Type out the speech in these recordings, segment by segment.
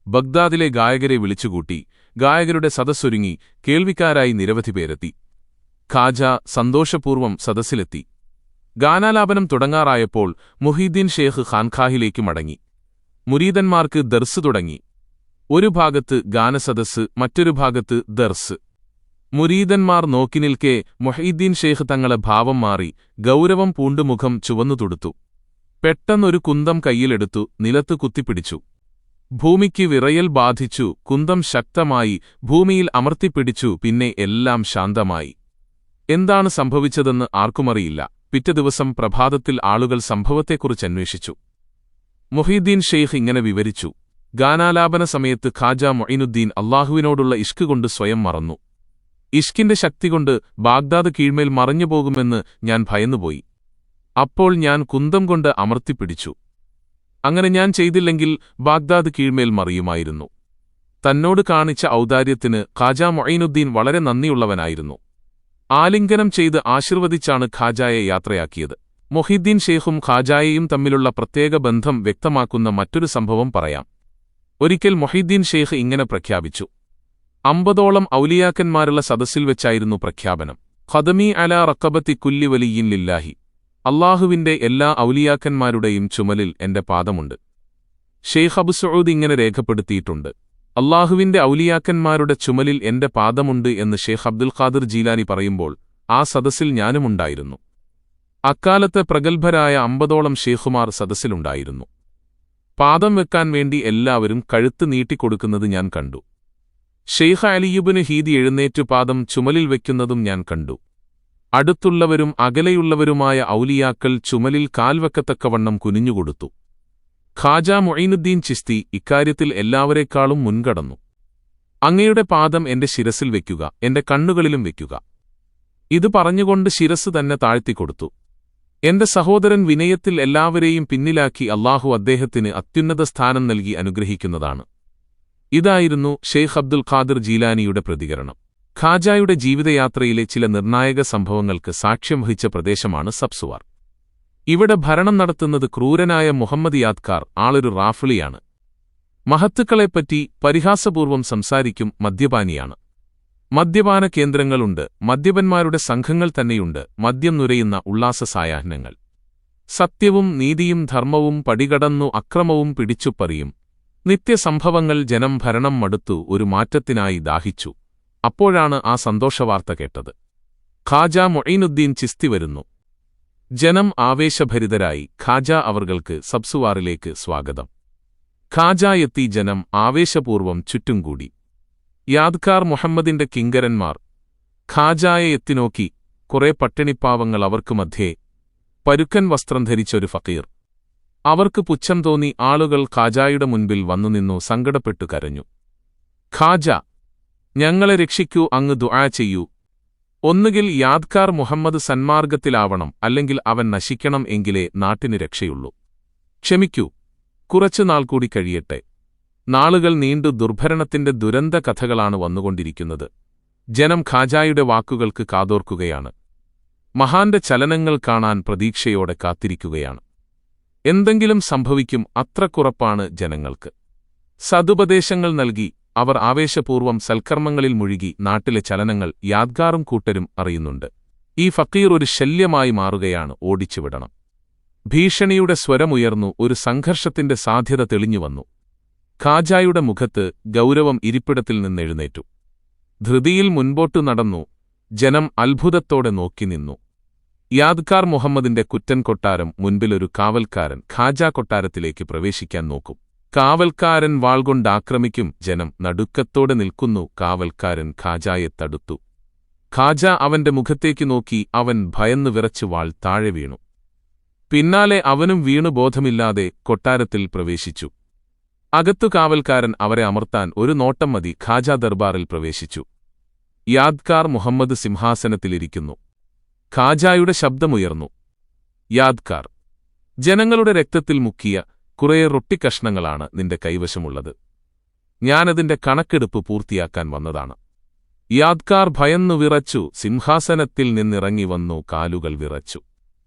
ബഗ്ദാദിലെ ഗായകരെ വിളിച്ചുകൂട്ടി. ഗായകരുടെ സദസ്സൊരുങ്ങി. കേൾവിക്കാരായി നിരവധി പേരെത്തി. ഖാജ സന്തോഷപൂർവ്വം സദസ്സിലെത്തി. ഗാനാലാപനം തുടങ്ങാറായപ്പോൾ മുഹീദ്ദീൻ ഷേഖ് ഖാൻഖാഹിലേക്ക് മടങ്ങി. മുരീദന്മാർക്ക് ദർസ് തുടങ്ങി. ഒരു ഭാഗത്ത് ഗാനസദസ്സ്, മറ്റൊരു ഭാഗത്ത് ദർസ്. മുരീദന്മാർ നോക്കി നിൽക്കെ മുഹീദ്ദീൻ ഷേഖ് തങ്ങളെ ഭാവം മാറി ഗൗരവം പൂണ്ടു മുഖം ചുവന്നു തുടുത്തു. പെട്ടെന്നൊരു കുന്തം കയ്യിലെടുത്തു നിലത്ത് കുത്തിപ്പിടിച്ചു. ഭൂമിക്ക് വിറയൽ ബാധിച്ചു. കുന്തം ശക്തമായി ഭൂമിയിൽ അമർത്തിപ്പിടിച്ചു. പിന്നെ എല്ലാം ശാന്തമായി. എന്താണ് സംഭവിച്ചതെന്ന് ആർക്കുമറിയില്ല. പിറ്റേ ദിവസം പ്രഭാതത്തിൽ ആളുകൾ സംഭവത്തെക്കുറിച്ചന്വേഷിച്ചു. മുഹീദ്ദീൻ ഷെയ്ഖ് ഇങ്ങനെ വിവരിച്ചു: ഗാനാലാപന സമയത്ത് ഖാജ മൊയ്നുദ്ദീൻ അള്ളാഹുവിനോടുള്ള ഇഷ്ക് കൊണ്ട് സ്വയം മറന്നു. ഇഷ്കിന്റെ ശക്തികൊണ്ട് ബാഗ്ദാദ് കീഴ്മേൽ മറഞ്ഞുപോകുമെന്ന് ഞാൻ ഭയന്നുപോയി. അപ്പോൾ ഞാൻ കുന്തം കൊണ്ട് അമർത്തിപ്പിടിച്ചു. അങ്ങനെ ഞാൻ ചെയ്തില്ലെങ്കിൽ ബാഗ്ദാദ് കീഴ്മേൽ മറിയുമായിരുന്നു. തന്നോട് കാണിച്ച ഔദാര്യത്തിന് ഖാജ മൊയ്നുദ്ദീൻ വളരെ നന്ദിയുള്ളവനായിരുന്നു. ആലിംഗനം ചെയ്ത് ആശീർവദിച്ചാണ് ഖാജായെ യാത്രയാക്കിയത്. മുഹീദ്ദീൻ ഷേഖും ഖാജായെയും തമ്മിലുള്ള പ്രത്യേക ബന്ധം വ്യക്തമാക്കുന്ന മറ്റൊരു സംഭവം പറയാം. ഒരിക്കൽ മുഹീദ്ദീൻ ഷേഖ് ഇങ്ങനെ പ്രഖ്യാപിച്ചു. 50ഓളം ഔലിയാക്കന്മാരുള്ള സദസ്സിൽ വെച്ചായിരുന്നു പ്രഖ്യാപനം. ഖദമി അലാ റഖബത്തി കുല്ലി വലിയ്യിൻ ലില്ലാഹി. അള്ളാഹുവിന്റെ എല്ലാ ഔലിയാക്കന്മാരുടെയും ചുമലിൽ എന്റെ പാദമുണ്ട്. ഷെയ്ഖ് അബു സഊദ് ഇങ്ങനെ രേഖപ്പെടുത്തിയിട്ടുണ്ട്: അള്ളാഹുവിന്റെ ഔലിയാക്കന്മാരുടെ ചുമലിൽ എന്റെ പാദമുണ്ട് എന്ന് ഷെയ്ഖ് അബ്ദുൽ ഖാദിർ ജീലാനി പറയുമ്പോൾ ആ സദസ്സിൽ ഞാനുമുണ്ടായിരുന്നു. അക്കാലത്ത് പ്രഗത്ഭരായ 50ഓളം ഷേഖുമാർ സദസ്സിലുണ്ടായിരുന്നു. പാദം വെക്കാൻ വേണ്ടി എല്ലാവരും കഴുത്ത് നീട്ടിക്കൊടുക്കുന്നത് ഞാൻ കണ്ടു. ഷെയ്ഖ് അലിയുബ്നു ഹീദി എഴുന്നേറ്റു പാദം ചുമലിൽ വയ്ക്കുന്നതും ഞാൻ കണ്ടു. അടുത്തുള്ളവരും അകലെയുള്ളവരുമായ ഔലിയാക്കൾ ചുമലിൽ കാൽവെക്കത്തക്കവണ്ണം കുനിഞ്ഞുകൊടുത്തു. ഖാജ മൊയ്നുദ്ദീൻ ചിസ്തി ഇക്കാര്യത്തിൽ എല്ലാവരെക്കാളും മുൻകടന്നു. അങ്ങയുടെ പാദം എന്റെ ശിരസിൽ വയ്ക്കുക, എന്റെ കണ്ണുകളിലും വയ്ക്കുക. ഇത് പറഞ്ഞുകൊണ്ട് ശിരസ് തന്നെ താഴ്ത്തിക്കൊടുത്തു. എന്റെ സഹോദരൻ വിനയത്തിൽ എല്ലാവരെയും പിന്നിലാക്കി അള്ളാഹു അദ്ദേഹത്തിന് അത്യുന്നത സ്ഥാനം നൽകി അനുഗ്രഹിക്കുന്നതാണ്. ഇതായിരുന്നു ഷെയ്ഖ് അബ്ദുൽ ഖാദിർ ജീലാനിയുടെ പ്രതികരണം. ഖാജായുടെ ജീവിതയാത്രയിലെ ചില നിർണായക സംഭവങ്ങൾക്ക് സാക്ഷ്യം വഹിച്ച പ്രദേശമാണ് സബ്സുവാർ. ഇവിടെ ഭരണം നടത്തുന്നത് ക്രൂരനായ മുഹമ്മദ് യാദ്കാർ. ആളൊരു റാഫിളിയാണ്. മഹത്തുക്കളെപ്പറ്റി പരിഹാസപൂർവ്വം സംസാരിക്കും. മദ്യപാനിയാണ്. മദ്യപാന കേന്ദ്രങ്ങളുണ്ട്. മദ്യപന്മാരുടെ സംഘങ്ങൾ തന്നെയുണ്ട്. മദ്യം നുരയുന്ന ഉല്ലാസ സായാഹ്നങ്ങൾ. സത്യവും നീതിയും ധർമ്മവും പടികടന്നു അക്രമവും പിടിച്ചുപ്പറിയും. നിത്യസംഭവങ്ങൾ. ജനം ഭരണം മടുത്തു. ഒരു മാറ്റത്തിനായി ദാഹിച്ചു. അപ്പോഴാണ് ആ സന്തോഷവാർത്ത കേട്ടത്. ഖാജ മൊയ്നുദ്ദീൻ ചിസ്തി വരുന്നു. ജനം ആവേശഭരിതരായി. ഖാജ അവർക്ക് സബ്സുവാറിലേക്ക് സ്വാഗതം. ഖാജ എത്തി. ജനം ആവേശപൂർവ്വം ചുറ്റും കൂടി. യാദ്കാർ മുഹമ്മദിന്റെ കിങ്കരന്മാർ ഖാജായെ എത്തിനോക്കി. കുറെ പട്ടിണിപ്പാവങ്ങൾ അവർക്ക് മധ്യേ. പരുക്കൻ വസ്ത്രം ധരിച്ചൊരു ഫക്കീർ. അവർക്ക് പുച്ഛം തോന്നി. ആളുകൾ ഖാജായുടെ മുൻപിൽ വന്നുനിന്നു സങ്കടപ്പെട്ടു കരഞ്ഞു. ഖാജ, ഞങ്ങളെ രക്ഷിക്കൂ, അങ്ങ് ദുആ ചെയ്യൂ. ഒന്നുകിൽ യാദ്കാർ മുഹമ്മദ് സന്മാർഗത്തിലാവണം, അല്ലെങ്കിൽ അവൻ നശിക്കണം. എങ്കിലേ നാട്ടിന് രക്ഷയുള്ളൂ. ക്ഷമിക്കൂ, കുറച്ചുനാൾ കൂടി കഴിയട്ടെ. നാളുകൾ നീണ്ടു. ദുർഭരണത്തിന്റെ ദുരന്ത കഥകളാണ് വന്നുകൊണ്ടിരിക്കുന്നത്. ജനം ഖാജായുടെ വാക്കുകൾക്ക് കാതോർക്കുകയാണ്. മഹാന്റെ ചലനങ്ങൾ കാണാൻ പ്രതീക്ഷയോടെ കാത്തിരിക്കുകയാണ്. എന്തെങ്കിലും സംഭവിക്കും, അത്രക്കുറപ്പാണ് ജനങ്ങൾക്ക്. സതുപദേശങ്ങൾ നൽകി അവർ ആവേശപൂർവ്വം സൽക്കർമ്മങ്ങളിൽ മുഴുകി. നാട്ടിലെ ചലനങ്ങൾ യാദ്കാറും കൂട്ടരും അറിയുന്നുണ്ട്. ഈ ഫക്കീർ ഒരു ശല്യമായി മാറുകയാണ്. ഓടിച്ചുവിടണം. ഭീഷണിയുടെ സ്വരമുയർന്നു. ഒരു സംഘർഷത്തിന്റെ സാധ്യത തെളിഞ്ഞുവന്നു. ഖാജായുടെ മുഖത്ത് ഗൗരവം ഇരിപ്പിടത്തിൽ നിന്നെഴുന്നേറ്റു. ധൃതിയിൽ മുൻപോട്ടു നടന്നു. ജനം അത്ഭുതത്തോടെ നോക്കി നിന്നു. യാദ്കാർ മുഹമ്മദിന്റെ കുറ്റൻ കൊട്ടാരം. മുൻപിലൊരു കാവൽക്കാരൻ ഖാജ കൊട്ടാരത്തിലേക്ക് പ്രവേശിക്കാൻ നോക്കും. കാവൽക്കാരൻ വാൾകൊണ്ടാക്രമിക്കും. ജനം നടുക്കത്തോടെ നിൽക്കുന്നു. കാവൽക്കാരൻ ഖാജായെ തടുത്തു. ഖാജ അവന്റെ മുഖത്തേക്ക് നോക്കി. അവൻ ഭയന്നു വിറച്ച് വാൾ താഴെ വീണു. പിന്നാലെ അവനും വീണു ബോധമില്ലാതെ കൊട്ടാരത്തിൽ പ്രവേശിച്ചു. അകത്തു കാവൽക്കാരൻ അവരെ അമർത്താൻ ഒരു നോട്ടം മതി. ഖാജ ദർബാറിൽ പ്രവേശിച്ചു. യാദ്കാർ മുഹമ്മദ് സിംഹാസനത്തിലിരിക്കുന്നു. ഖാജായുടെ ശബ്ദമുയർന്നു. യാദ്കാർ, ജനങ്ങളുടെ രക്തത്തിൽ മുക്കിയ കുറേ റൊട്ടിക്കഷ്ണങ്ങളാണ് നിന്റെ കൈവശമുള്ളത്. ഞാനതിന്റെ കണക്കെടുപ്പ് പൂർത്തിയാക്കാൻ വന്നതാണ്. യാദ്കാർ ഭയന്നു വിറച്ചു. സിംഹാസനത്തിൽ നിന്നിറങ്ങി വന്നു. കാലുകൾ വിറച്ചു.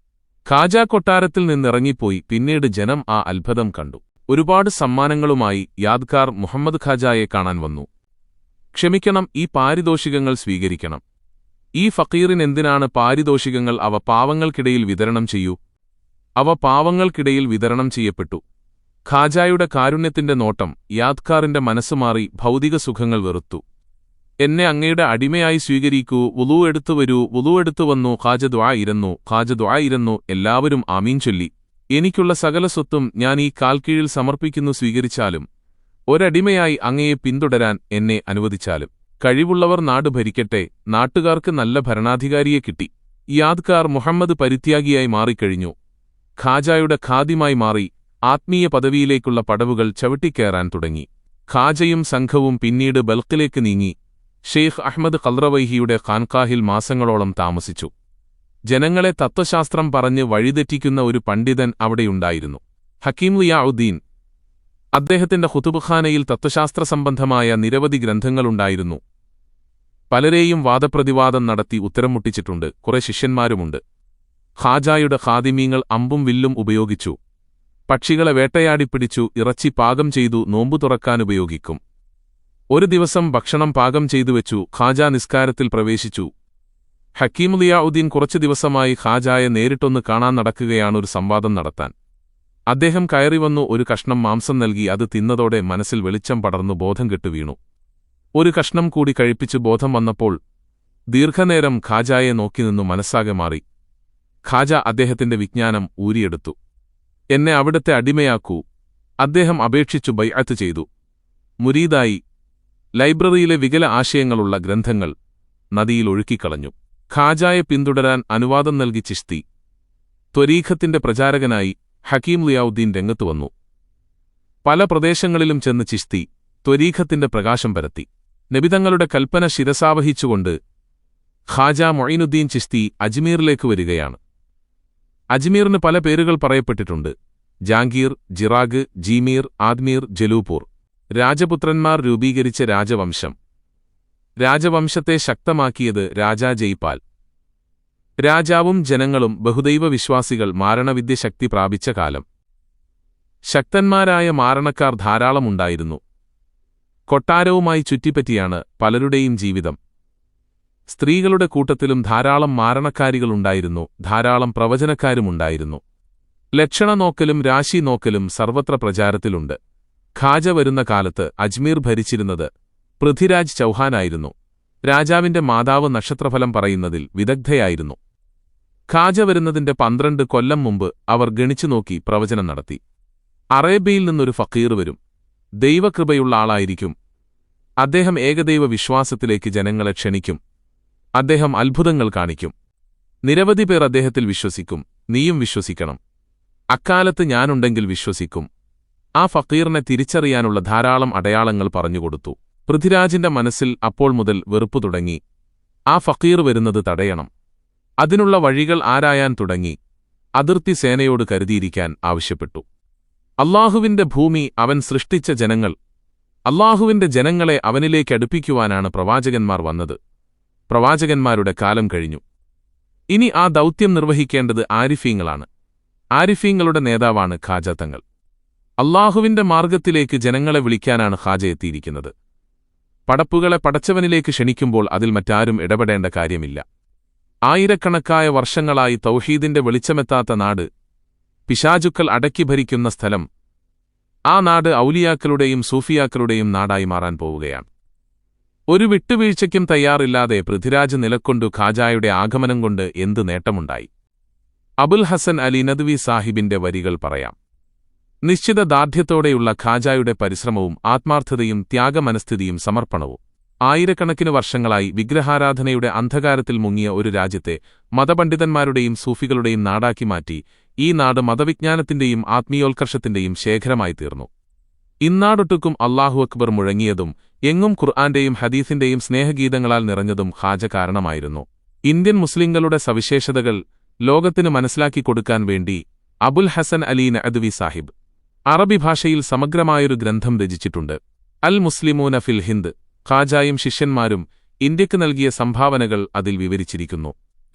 ഖാജ കൊട്ടാരത്തിൽ നിന്നിറങ്ങിപ്പോയി. പിന്നീട് ജനം ആ അത്ഭുതം കണ്ടു. ഒരുപാട് സമ്മാനങ്ങളുമായി യാദ്കാർ മുഹമ്മദ് ഖാജായെ കാണാൻ വന്നു. ക്ഷമിക്കണം, ഈ പാരിതോഷികങ്ങൾ സ്വീകരിക്കണം. ഈ ഫക്കീറിനെന്തിനാണ് പാരിതോഷികങ്ങൾ? അവ പാവങ്ങൾക്കിടയിൽ വിതരണം ചെയ്യൂ. അവ പാവങ്ങൾക്കിടയിൽ വിതരണം ചെയ്യപ്പെട്ടു. ഖാജായുടെ കാരുണ്യത്തിന്റെ നോട്ടം യാദ്കാറിന്റെ മനസ്സുമാറി ഭൗതിക സുഖങ്ങൾ വെറുത്തു. എന്നെ അങ്ങയുടെ അടിമയായി സ്വീകരിക്കൂ, വുളൂ എടുത്തു വരൂ. വുളൂ എടുത്തു വന്നു. ഖാജ ദുആ ഇരുന്നു. എല്ലാവരും ആമീൻ ചൊല്ലി. എനിക്കുള്ള സകല സ്വത്തും ഞാൻ ഈ കാൽക്കീഴിൽ സമർപ്പിക്കുന്നു, സ്വീകരിച്ചാലും. ഒരടിമയായി അങ്ങയെ പിന്തുടരാൻ എന്നെ അനുവദിച്ചാലും. കഴിവുള്ളവർ നാട് ഭരിക്കട്ടെ. നാട്ടുകാർക്ക് നല്ല ഭരണാധികാരിയെ കിട്ടി. യാദ്കാർ മുഹമ്മദ് പരിത്യാഗിയായി മാറിക്കഴിഞ്ഞു. ഖാജായുടെ ഖാദിമായി മാറി ആത്മീയ പദവിയിലേക്കുള്ള പടവുകൾ ചവിട്ടിക്കയറാൻ തുടങ്ങി. ഖാജയും സംഘവും പിന്നീട് ബൽക്കിലേക്ക് നീങ്ങി. ഷെയ്ഖ് അഹ്മദ് ഖൽറവൈഹിയുടെ ഖാൻഖാഹിൽ മാസങ്ങളോളം താമസിച്ചു. ജനങ്ങളെ തത്വശാസ്ത്രം പറഞ്ഞ് വഴിതെറ്റിക്കുന്ന ഒരു പണ്ഡിതൻ അവിടെയുണ്ടായിരുന്നു, ഹക്കീം ളിയാഉദ്ദീൻ. അദ്ദേഹത്തിന്റെ ഖുതുബ്ഖാനയിൽ തത്വശാസ്ത്ര സംബന്ധമായ നിരവധി ഗ്രന്ഥങ്ങളുണ്ടായിരുന്നു. പലരെയും വാദപ്രതിവാദം നടത്തി ഉത്തരം മുട്ടിച്ചിട്ടുണ്ട്. കുറെ ശിഷ്യന്മാരുമുണ്ട്. ഖാജായുടെ ഖാദിമീങ്ങൾ അമ്പും വില്ലും ഉപയോഗിച്ചു. പക്ഷികളെ വേട്ടയാടിപ്പിടിച്ചു, ഇറച്ചി പാകം ചെയ്തു നോമ്പു തുറക്കാനുപയോഗിക്കും. ഒരു ദിവസം ഭക്ഷണം പാകം ചെയ്തുവെച്ചു. ഖാജാ നിസ്കാരത്തിൽ പ്രവേശിച്ചു. ഹക്കീം ളിയാഉദ്ദീൻ കുറച്ചു ദിവസമായി ഖാജായെ നേരിട്ടൊന്ന് കാണാൻ നടക്കുകയാണൊരു സംവാദം നടത്താൻ. അദ്ദേഹം കയറിവന്നു. ഒരു കഷ്ണം മാംസം നൽകി. അത് തിന്നതോടെ മനസ്സിൽ വെളിച്ചം പടർന്നു ബോധം കെട്ടുവീണു. ഒരു കഷ്ണം കൂടി കഴിപ്പിച്ച് ബോധം വന്നപ്പോൾ ദീർഘനേരം ഖാജായെ നോക്കിനിന്നു മനസ്സാകെ മാറി. ഖാജ അദ്ദേഹത്തിന്റെ വിജ്ഞാനം ഊരിയെടുത്തു. എന്നെ അവിടുത്തെ അടിമയാക്കൂ. അദ്ദേഹം അപേക്ഷിച്ചു ബൈഅത്ത് ചെയ്തു. മുരീദായി. ലൈബ്രറിയിലെ വികല ആശയങ്ങളുള്ള ഗ്രന്ഥങ്ങൾ നദിയിൽ ഒഴുക്കിക്കളഞ്ഞു. ഖാജായെ പിന്തുടരാൻ അനുവാദം നൽകി ചിശ്തി. ത്വരീഖത്തിന്റെ പ്രചാരകനായി ഹക്കീം ളിയാഉദ്ദീൻ രംഗത്തുവന്നു. പല പ്രദേശങ്ങളിലും ചെന്ന് ചിശ്തി ത്വരീഖത്തിന്റെ പ്രകാശം പരത്തി. നബിതങ്ങളുടെ കൽപ്പന ശിരസാവഹിച്ചുകൊണ്ട് ഖാജ മൊയ്നുദ്ദീൻ ചിശ്തി അജ്മീറിലേക്ക് വരികയാണ്. അജ്മീറിന് പല പേരുകൾ പറയപ്പെട്ടിട്ടുണ്ട്: ജാംഗീർ, ജിറാഗ്, ജീമീർ, ആദ്മീർ, ജലൂപൂർ. രാജപുത്രന്മാർ രൂപീകരിച്ച രാജവംശം. രാജവംശത്തെ ശക്തമാക്കിയത് രാജാ ജയ്പാൽ. രാജാവും ജനങ്ങളും ബഹുദൈവ വിശ്വാസികൾ. മാരണവിദ്യ ശക്തി പ്രാപിച്ച കാലം. ശക്തന്മാരായ മാരണക്കാർ ധാരാളമുണ്ടായിരുന്നു. കൊട്ടാരവുമായി ചുറ്റിപ്പറ്റിയാണ് പലരുടെയും ജീവിതം. സ്ത്രീകളുടെ കൂട്ടത്തിലും ധാരാളം മാരണക്കാരികളുണ്ടായിരുന്നു. ധാരാളം പ്രവചനക്കാരുമുണ്ടായിരുന്നു. ലക്ഷണ നോക്കലും രാശി നോക്കലും സർവത്ര പ്രചാരത്തിലുണ്ട്. ഖാജ വരുന്ന കാലത്ത് അജ്മീർ ഭരിച്ചിരുന്നത് പൃഥ്വിരാജ് ചൗഹാനായിരുന്നു. രാജാവിന്റെ മാതാവ് നക്ഷത്രഫലം പറയുന്നതിൽ വിദഗ്ധയായിരുന്നു. ഖാജ വരുന്നതിന്റെ 12 കൊല്ലം മുമ്പ് അവർ ഗണിച്ചുനോക്കി പ്രവചനം നടത്തി. അറേബ്യയിൽ നിന്നൊരു ഫക്കീർ വരും. ദൈവകൃപയുള്ള ആളായിരിക്കും. അദ്ദേഹം ഏകദൈവ വിശ്വാസത്തിലേക്ക് ജനങ്ങളെ ക്ഷണിക്കും. അദ്ദേഹം അത്ഭുതങ്ങൾ കാണിക്കും. നിരവധി പേർ അദ്ദേഹത്തിൽ വിശ്വസിക്കും. നീയും വിശ്വസിക്കണം. അക്കാലത്ത് ഞാനുണ്ടെങ്കിൽ വിശ്വസിക്കും. ആ ഫക്കീറിനെ തിരിച്ചറിയാനുള്ള ധാരാളം അടയാളങ്ങൾ പറഞ്ഞുകൊടുത്തു. പൃഥ്വിരാജിന്റെ മനസ്സിൽ അപ്പോൾ മുതൽ വെറുപ്പു തുടങ്ങി. ആ ഫക്കീർ വരുന്നത് തടയണം. അതിനുള്ള വഴികൾ ആരായാൻ തുടങ്ങി. അതിർത്തി സേനയോട് കരുതിയിരിക്കാൻ ആവശ്യപ്പെട്ടു. അല്ലാഹുവിന്റെ ഭൂമി, അവൻ സൃഷ്ടിച്ച ജനങ്ങൾ. അല്ലാഹുവിന്റെ ജനങ്ങളെ അവനിലേക്കടുപ്പിക്കുവാനാണ് പ്രവാചകന്മാർ വന്നത്. പ്രവാചകന്മാരുടെ കാലം കഴിഞ്ഞു. ഇനി ആ ദൗത്യം നിർവഹിക്കേണ്ടത് ആരിഫീങ്ങളാണ്. ആരിഫീങ്ങളുടെ നേതാവാണ് ഖാജ തങ്ങൾ. അല്ലാഹുവിന്റെ മാർഗ്ഗത്തിലേക്ക് ജനങ്ങളെ വിളിക്കാനാണ് ഖാജ എത്തിയിരിക്കുന്നത്. പടപ്പുകളെ പടച്ചവനിലേക്ക് ക്ഷണിക്കുമ്പോൾ അതിൽ മറ്റാരും ഇടപെടേണ്ട കാര്യമില്ല. ആയിരക്കണക്കായ വർഷങ്ങളായി തൗഹീദിന്റെ വെളിച്ചമെത്താത്ത നാട്, പിശാചുക്കൾ അടക്കി ഭരിക്കുന്ന സ്ഥലം, ആ നാട് ഔലിയാക്കളുടെയും സൂഫിയാക്കളുടെയും നാടായി മാറാൻ പോവുകയാണ്. ഒരു വിട്ടുവീഴ്ചയ്ക്കും തയ്യാറില്ലാതെ പൃഥ്വിരാജ് നിലക്കൊണ്ടു ഖാജായുടെ ആഗമനം കൊണ്ട് എന്ത് നേട്ടമുണ്ടായി? അബുൽ ഹസൻ അലി നദ്വി സാഹിബിന്റെ വരികൾ പറയാം. നിശ്ചിത ദാർഢ്യത്തോടെയുള്ള ഖാജായുടെ പരിശ്രമവും ആത്മാർത്ഥതയും ത്യാഗമനസ്ഥിതിയും സമർപ്പണവും ആയിരക്കണക്കിന് വർഷങ്ങളായി വിഗ്രഹാരാധനയുടെ അന്ധകാരത്തിൽ മുങ്ങിയ ഒരു രാജ്യത്തെ മതപണ്ഡിതന്മാരുടെയും സൂഫികളുടെയും നാടാക്കി മാറ്റി. ഈ നാട് മതവിജ്ഞാനത്തിന്റെയും ആത്മീയോത്കർഷത്തിന്റെയും ശേഖരമായി തീർന്നു. ഇന്നാടൊട്ടുക്കും അല്ലാഹു അക്ബർ മുഴങ്ങിയതും എങ്ങും ഖുർആന്റെയും ഹദീസിന്റെയും സ്നേഹഗീതങ്ങളാൽ നിറഞ്ഞതും ഖാജ കാരണമായിരുന്നു. ഇന്ത്യൻ മുസ്ലിങ്ങളുടെ സവിശേഷതകൾ ലോകത്തിന് മനസ്സിലാക്കിക്കൊടുക്കാൻ വേണ്ടി അബുൽ ഹസൻ അലി നഅദ്വി സാഹിബ് അറബി ഭാഷയിൽ സമഗ്രമായൊരു ഗ്രന്ഥം രചിച്ചിട്ടുണ്ട്. അൽ മുസ്ലിമൂന ഫിൽ ഹിന്ദ്. ഖാജായും ശിഷ്യന്മാരും ഇന്ത്യക്ക് നൽകിയ സംഭാവനകൾ അതിൽ വിവരിച്ചിരിക്കുന്നു.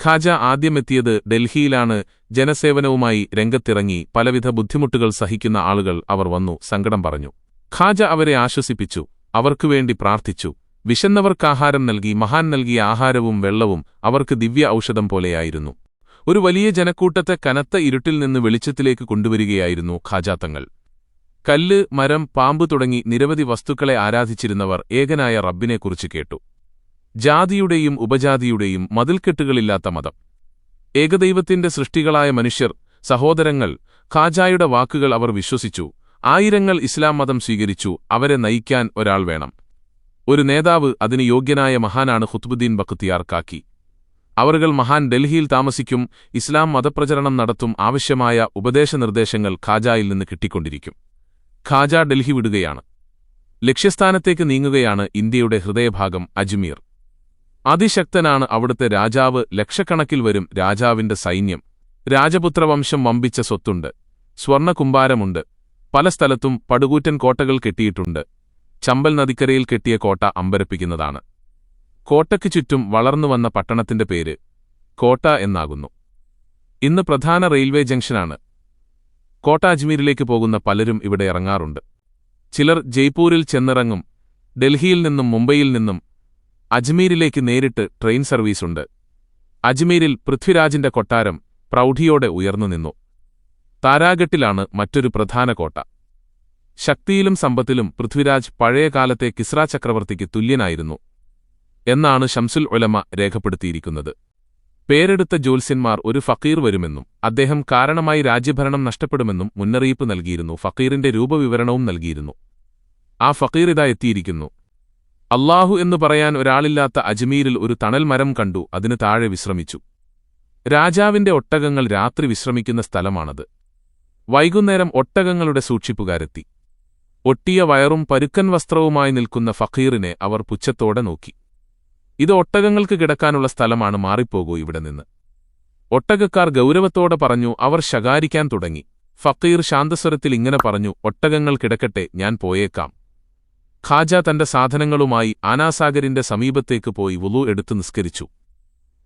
ഖാജ ആദ്യമെത്തിയത് ഡൽഹിയിലാണ്. ജനസേവനവുമായി രംഗത്തിറങ്ങി പലവിധ ബുദ്ധിമുട്ടുകൾ സഹിക്കുന്ന ആളുകൾ അവർ വന്നു സങ്കടം പറഞ്ഞു. ഖാജ അവരെ ആശ്വസിപ്പിച്ചു, അവർക്കുവേണ്ടി പ്രാർത്ഥിച്ചു. വിശന്നവർക്കാഹാരം നൽകി. മഹാൻ നൽകിയ ആഹാരവും വെള്ളവും അവർക്ക് ദിവ്യ ഔഷധം പോലെയായിരുന്നു. ഒരു വലിയ ജനക്കൂട്ടത്തെ കനത്ത ഇരുട്ടിൽ നിന്ന് വെളിച്ചത്തിലേക്ക് കൊണ്ടുവരികയായിരുന്നു ഖാജ തങ്ങൾ. കല്ല്, മരം, പാമ്പ് തുടങ്ങി നിരവധി വസ്തുക്കളെ ആരാധിച്ചിരുന്നവർ ഏകനായ റബ്ബിനെക്കുറിച്ച് കേട്ടു. ജാതിയുടെയും ഉപജാതിയുടെയും മതിൽക്കെട്ടുകളില്ലാത്ത മതം, ഏകദൈവത്തിന്റെ സൃഷ്ടികളായ മനുഷ്യർ, സഹോദരങ്ങൾ. ഖാജായുടെ വാക്കുകൾ അവർ വിശ്വസിച്ചു. ആയിരങ്ങൾ ഇസ്ലാം മതം സ്വീകരിച്ചു. അവരെ നയിക്കാൻ ഒരാൾ വേണം, ഒരു നേതാവ്. അതിന് യോഗ്യനായ മഹാനാണ് ഖുത്ബുദ്ദീൻ ബഖ്തിയാർ കാക്കി. അവർകൾ മഹാൻ ഡൽഹിയിൽ താമസിക്കും, ഇസ്ലാം മതപ്രചരണം നടത്തും. ആവശ്യമായ ഉപദേശനിർദ്ദേശങ്ങൾ ഖാജായിൽ നിന്ന് കിട്ടിക്കൊണ്ടിരിക്കും. ഖാജ ഡൽഹി വിടുകയാണ്. ലക്ഷ്യസ്ഥാനത്തേക്ക് നീങ്ങുകയാണ്. ഇന്ത്യയുടെ ഹൃദയഭാഗം അജ്മീർ. അതിശക്തനാണ് അവിടുത്തെ രാജാവ്. ലക്ഷക്കണക്കിൽ വരും രാജാവിന്റെ സൈന്യം. രാജപുത്രവംശം വമ്പിച്ച സ്വത്തുണ്ട്. സ്വർണ്ണകുമ്പാരമുണ്ട്. പല സ്ഥലത്തും പടുകൂറ്റൻ കോട്ടകൾ കെട്ടിയിട്ടുണ്ട്. ചമ്പൽ നദിക്കരയിൽ കെട്ടിയ കോട്ട അമ്പരപ്പിക്കുന്നതാണ്. കോട്ടയ്ക്കു ചുറ്റും വളർന്നുവന്ന പട്ടണത്തിന്റെ പേര് കോട്ട എന്നാകുന്നു. ഇന്ന് പ്രധാന റെയിൽവേ ജംഗ്ഷനാണ്. കോട്ട. അജ്മീരിലേക്ക് പോകുന്ന പലരും ഇവിടെ ഇറങ്ങാറുണ്ട്. ചിലർ ജയ്പൂരിൽ ചെന്നിറങ്ങും. ഡൽഹിയിൽ നിന്നും മുംബൈയിൽ നിന്നും അജ്മീരിലേക്ക് നേരിട്ട് ട്രെയിൻ സർവീസുണ്ട്. അജ്മീരിൽ പൃഥ്വിരാജിന്റെ കൊട്ടാരം പ്രൗഢിയോടെ ഉയർന്നുനിന്നു. താരാഗട്ടിലാണ് മറ്റൊരു പ്രധാന കോട്ട. ശക്തിയിലും സമ്പത്തിലും പൃഥ്വിരാജ് പഴയകാലത്തെ കിസ്ര ചക്രവർത്തിക്ക് തുല്യനായിരുന്നു എന്നാണ് ശംസുൽ ഉലമ രേഖപ്പെടുത്തിയിരിക്കുന്നത്. പേരെടുത്ത ജ്യോത്സ്യന്മാർ ഒരു ഫക്കീർ വരുമെന്നും അദ്ദേഹം കാരണമായി രാജ്യഭരണം നഷ്ടപ്പെടുമെന്നും മുന്നറിയിപ്പ് നൽകിയിരുന്നു. ഫക്കീറിന്റെ രൂപവിവരണവും നൽകിയിരുന്നു. ആ ഫക്കീർ ഇതാ എത്തിയിരിക്കുന്നു. അല്ലാഹു എന്നു പറയാൻ ഒരാളില്ലാത്ത അജ്മീരിൽ ഒരു തണൽ മരം കണ്ടു. അതിന് താഴെ വിശ്രമിച്ചു. രാജാവിന്റെ ഒട്ടകങ്ങൾ രാത്രി വിശ്രമിക്കുന്ന സ്ഥലമാണത്. വൈകുന്നേരം ഒട്ടകങ്ങളുടെ സൂക്ഷിപ്പുകാരെത്തി. ഒട്ടിയ വയറും പരുക്കൻ വസ്ത്രവുമായി നിൽക്കുന്ന ഫക്കീറിനെ അവർ പുച്ഛത്തോടെ നോക്കി. ഇത് ഒട്ടകങ്ങൾക്ക് കിടക്കാനുള്ള സ്ഥലമാണ്, മാറിപ്പോകൂ ഇവിടെ നിന്ന്. ഒട്ടകക്കാർ ഗൗരവത്തോടെ പറഞ്ഞു. അവർ ശകാരിക്കാൻ തുടങ്ങി. ഫക്കീർ ശാന്തസ്വരത്തിൽ ഇങ്ങനെ പറഞ്ഞു, ഒട്ടകങ്ങൾ കിടക്കട്ടെ, ഞാൻ പോയേക്കാം. ഖാജ തന്റെ സാധനങ്ങളുമായി ആനാസാഗരിന്റെ സമീപത്തേക്ക് പോയി വുളു എടുത്തു നിസ്കരിച്ചു.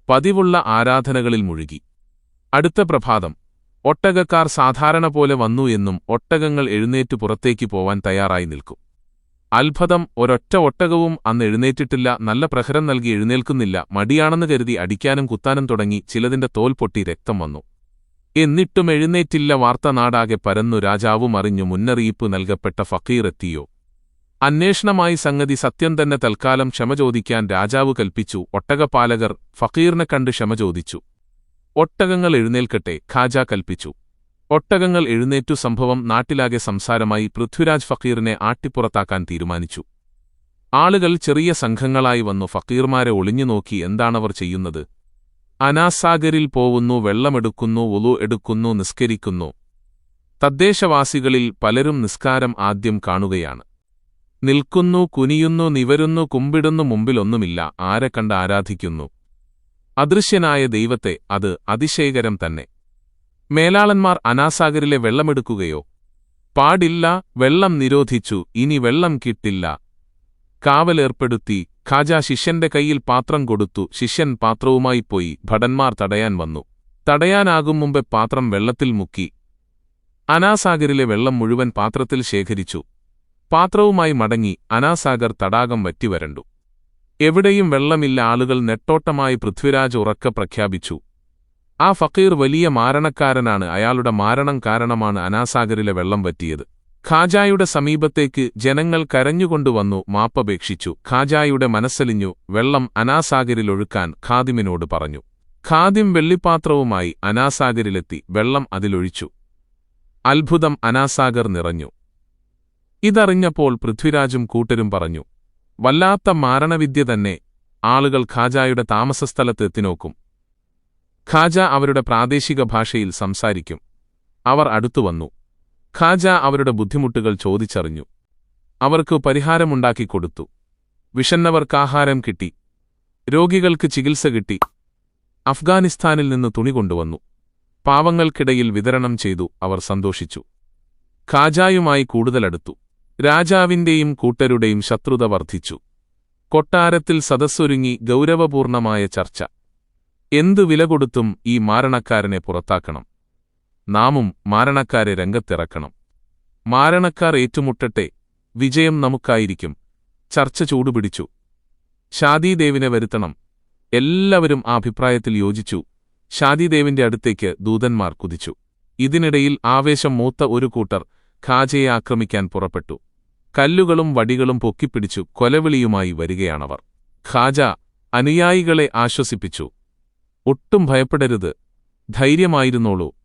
പതിവുള്ള ആരാധനകളിൽ മുഴുകി. അടുത്ത പ്രഭാതം ഒട്ടകക്കാർ സാധാരണ പോലെ വന്നു എന്നും ഒട്ടകങ്ങൾ എഴുന്നേറ്റു പുറത്തേക്ക് പോവാൻ തയ്യാറായി നിൽക്കും. അത്ഭുതം, ഒരൊറ്റ ഒട്ടകവും അന്ന് എഴുന്നേറ്റിട്ടില്ല. നല്ല പ്രഹരം നൽകി എഴുന്നേൽക്കുന്നില്ല. മടിയാണെന്ന് കരുതി അടിക്കാനും കുത്താനും തുടങ്ങി. ചിലതിന്റെ തോൽ പൊട്ടി രക്തം വന്നു. എന്നിട്ടും എഴുന്നേറ്റില്ല. വാർത്ത നാടാകെ പരന്നു. രാജാവും അറിഞ്ഞു. മുന്നറിയിപ്പ് നൽകപ്പെട്ട ഫക്കീർ എത്തിയോ? അന്വേഷണമായി സംഗതി സത്യം തന്നെ. തൽക്കാലം ക്ഷമ ചോദിക്കാൻ രാജാവ് കൽപ്പിച്ചു. ഒട്ടകപാലകർ ഫക്കീറിനെ കണ്ട് ക്ഷമ ചോദിച്ചു. ഒട്ടകങ്ങൾ എഴുന്നേൽക്കട്ടെ, ഖാജ കൽപ്പിച്ചു. ഒട്ടകങ്ങൾ എഴുന്നേറ്റു. സംഭവം നാട്ടിലാകെ സംസാരമായി. പൃഥ്വിരാജ് ഫക്കീറിനെ ആട്ടിപ്പുറത്താക്കാൻ തീരുമാനിച്ചു. ആളുകൾ ചെറിയ സംഘങ്ങളായി വന്നു. ഫക്കീർമാരെ ഒളിഞ്ഞുനോക്കി. എന്താണവർ ചെയ്യുന്നത്? അനാസാഗരിൽ പോവുന്നു, വെള്ളമെടുക്കുന്നു, വുളു എടുക്കുന്നു, നിസ്കരിക്കുന്നു. തദ്ദേശവാസികളിൽ പലരും നിസ്കാരം ആദ്യം കാണുകയാണ്. നിൽക്കുന്നു, കുനിയുന്നു, നിവരുന്നു, കുമ്പിടുന്നു. മുമ്പിലൊന്നുമില്ല. ആരെ കണ്ട് ആരാധിക്കുന്നു? അദൃശ്യനായ ദൈവത്തെ. അത് അതിശയകരം തന്നെ. മേലാളന്മാർ അനാസാഗരിലെ വെള്ളമെടുക്കുകയോ? പാടില്ല. വെള്ളം നിരോധിച്ചു. ഇനി വെള്ളം കിട്ടില്ല. കാവലേർപ്പെടുത്തി. ഖാജ ശിഷ്യന്റെ കയ്യിൽ പാത്രം കൊടുത്തു. ശിഷ്യൻ പാത്രവുമായി പോയി. ഭടന്മാർ തടയാൻ വന്നു. തടയാനാകും മുമ്പേ പാത്രം വെള്ളത്തിൽ മുക്കി. അനാസാഗരിലെ വെള്ളം മുഴുവൻ പാത്രത്തിൽ ശേഖരിച്ചു. പാത്രവുമായി മടങ്ങി. അനാസാഗർ തടാകം വറ്റിവരണ്ടു. എവിടെയും വെള്ളമില്ല. ആളുകൾ നെട്ടോട്ടമായി. പൃഥ്വിരാജ് ഉറക്കെ പ്രഖ്യാപിച്ചു, ആ ഫക്കീർ വലിയ മാരണക്കാരനാണ്. അയാളുടെ മാരണം കാരണമാണ് അനാസാഗരിലെ വെള്ളം വറ്റിയത്. ഖാജായുടെ സമീപത്തേക്ക് ജനങ്ങൾ കരഞ്ഞുകൊണ്ടുവന്നു. മാപ്പപേക്ഷിച്ചു. ഖാജായുടെ മനസ്സലിഞ്ഞു. വെള്ളം അനാസാഗരിലൊഴുക്കാൻ ഖാദിമിനോട് പറഞ്ഞു. ഖാദിം വെള്ളിപ്പാത്രവുമായി അനാസാഗരിലെത്തി. വെള്ളം അതിലൊഴിച്ചു. അത്ഭുതം, അനാസാഗർ നിറഞ്ഞു. ഇതറിഞ്ഞപ്പോൾ പൃഥ്വിരാജും കൂട്ടരും പറഞ്ഞു, വല്ലാത്ത മാരണവിദ്യ തന്നെ. ആളുകൾ ഖാജായുടെ താമസസ്ഥലത്ത് എത്തിനോക്കും. ഖാജ അവരുടെ പ്രാദേശിക ഭാഷയിൽ സംസാരിക്കും. അവർ അടുത്തുവന്നു. ഖാജ അവരുടെ ബുദ്ധിമുട്ടുകൾ ചോദിച്ചറിഞ്ഞു. അവർക്ക് പരിഹാരമുണ്ടാക്കിക്കൊടുത്തു. വിശന്നവർക്കാഹാരം കിട്ടി. രോഗികൾക്ക് ചികിത്സ കിട്ടി. അഫ്ഗാനിസ്ഥാനിൽ നിന്ന് തുണി കൊണ്ടുവന്നു. പാവങ്ങൾക്കിടയിൽ വിതരണം ചെയ്തു. അവർ സന്തോഷിച്ചു. ഖാജായുമായി കൂടുതലടുത്തു. രാജാവിന്റെയും കൂട്ടരുടെയും ശത്രുത വർദ്ധിച്ചു. കൊട്ടാരത്തിൽ സദസ്സൊരുങ്ങി. ഗൗരവപൂർണമായ ചർച്ച. എന്തു വില കൊടുത്തും ഈ മാരണക്കാരനെ പുറത്താക്കണം. നാമും മാരണക്കാരെ രംഗത്തിറക്കണം. മാരണക്കാർ ഏറ്റുമുട്ടട്ടെ, വിജയം നമുക്കായിരിക്കും. ചർച്ച ചൂടുപിടിച്ചു. ഷാദിദേവിനെ വരുത്തണം. എല്ലാവരും ആ അഭിപ്രായത്തിൽ യോജിച്ചു. ഷാദിദേവിന്റെ അടുത്തേക്ക് ദൂതന്മാർ കുതിച്ചു. ഇതിനിടയിൽ ആവേശം മൂത്ത ഒരു കൂട്ടർ ഖാജയെ ആക്രമിക്കാൻ പുറപ്പെട്ടു. കല്ലുകളും വടികളും പൊക്കിപ്പിടിച്ചു കൊലവിളിയുമായി വരികയാണവർ. ഖാജ അനുയായികളെ ആശ്വസിപ്പിച്ചു. ഒട്ടും ഭയപ്പെടരുത്, ധൈര്യമായിരുന്നോളൂ,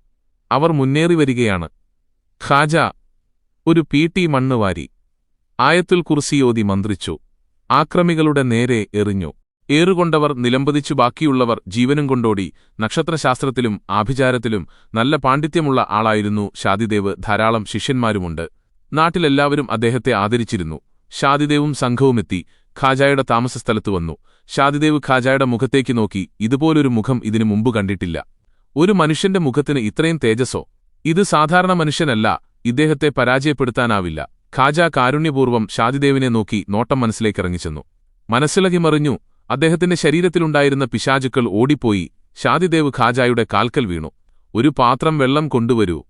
അവർ മുന്നേറി വരികയാണ്. ഖാജ ഒരു പീട്ടി മണ്ണ് വാരി ആയത്തുൽ കുർസിയോതി മന്ത്രിച്ചു. ആക്രമികളുടെ നേരെ എറിഞ്ഞു. ഏറുകൊണ്ടവർ നിലംപതിച്ചു. ബാക്കിയുള്ളവർ ജീവനും കൊണ്ടോടി. നക്ഷത്രശാസ്ത്രത്തിലും ആഭിചാരത്തിലും നല്ല പാണ്ഡിത്യമുള്ള ആളായിരുന്നു ഷാദിദേവ്. ധാരാളം ശിഷ്യന്മാരുമുണ്ട്. നാട്ടിലെല്ലാവരും അദ്ദേഹത്തെ ആദരിച്ചിരുന്നു. ഷാദിദേവും സംഘവുമെത്തി ഖാജായുടെ താമസസ്ഥലത്തു വന്നു. ഷാദിദേവ് ഖാജായുടെ മുഖത്തേക്ക് നോക്കി. ഇതുപോലൊരു മുഖം ഇതിനു മുമ്പ് കണ്ടിട്ടില്ല. ഒരു മനുഷ്യന്റെ മുഖത്തിന് ഇത്രയും തേജസ്സോ? ഇത് സാധാരണ മനുഷ്യനല്ല, ഇദ്ദേഹത്തെ പരാജയപ്പെടുത്താനാവില്ല. ഖാജ കാരുണ്യപൂർവ്വം ഷാദിദേവിനെ നോക്കി നോട്ടം മനസ്സിലേക്കിറങ്ങിച്ചെന്നു. മനസ്സിളകിമറിഞ്ഞു. അദ്ദേഹത്തിന്റെ ശരീരത്തിലുണ്ടായിരുന്ന പിശാചുക്കൾ ഓടിപ്പോയി. ഷാദിദേവ് ഖാജായുടെ കാൽക്കൽ വീണു. ഒരു പാത്രം വെള്ളം കൊണ്ടുവരൂ,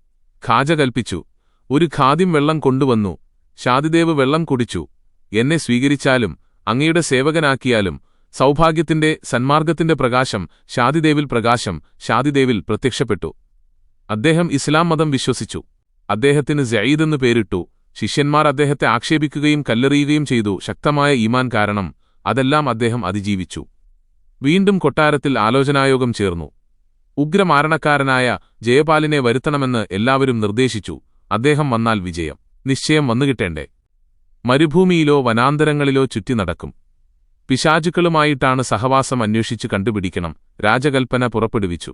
ഖാജ കൽപ്പിച്ചു. ഒരു ഖാദിം വെള്ളം കൊണ്ടുവന്നു. ഷാദിദേവ് വെള്ളം കുടിച്ചു. എന്നെ സ്വീകരിച്ചാലും അങ്ങയുടെ സേവകനാക്കിയാലും സൗഭാഗ്യത്തിന്റെ സന്മാർഗത്തിന്റെ പ്രകാശം ഷാദിദേവിൽ പ്രത്യക്ഷപ്പെട്ടു. അദ്ദേഹം ഇസ്ലാം മതം വിശ്വസിച്ചു. അദ്ദേഹത്തിന് സഈദെന്ന് പേരിട്ടു. ശിഷ്യന്മാർ അദ്ദേഹത്തെ ആക്ഷേപിക്കുകയും കല്ലെറിയുകയും ചെയ്തു. ശക്തമായ ഈമാൻ കാരണം അതെല്ലാം അദ്ദേഹം അതിജീവിച്ചു. വീണ്ടും കൊട്ടാരത്തിൽ ആലോചനായോഗം ചേർന്നു. ഉഗ്രമാരണക്കാരനായ ജയപാലിനെ വരുത്തണമെന്ന് എല്ലാവരും നിർദ്ദേശിച്ചു. അദ്ദേഹം വന്നാൽ വിജയം നിശ്ചയം വന്നുകിട്ടേണ്ടേ. മരുഭൂമിയിലോ വനാന്തരങ്ങളിലോ ചുറ്റി നടക്കും. പിശാചുക്കളുമായിട്ടാണ് സഹവാസം അന്വേഷിച്ചു കണ്ടുപിടിക്കണം. രാജകൽപ്പന പുറപ്പെടുവിച്ചു.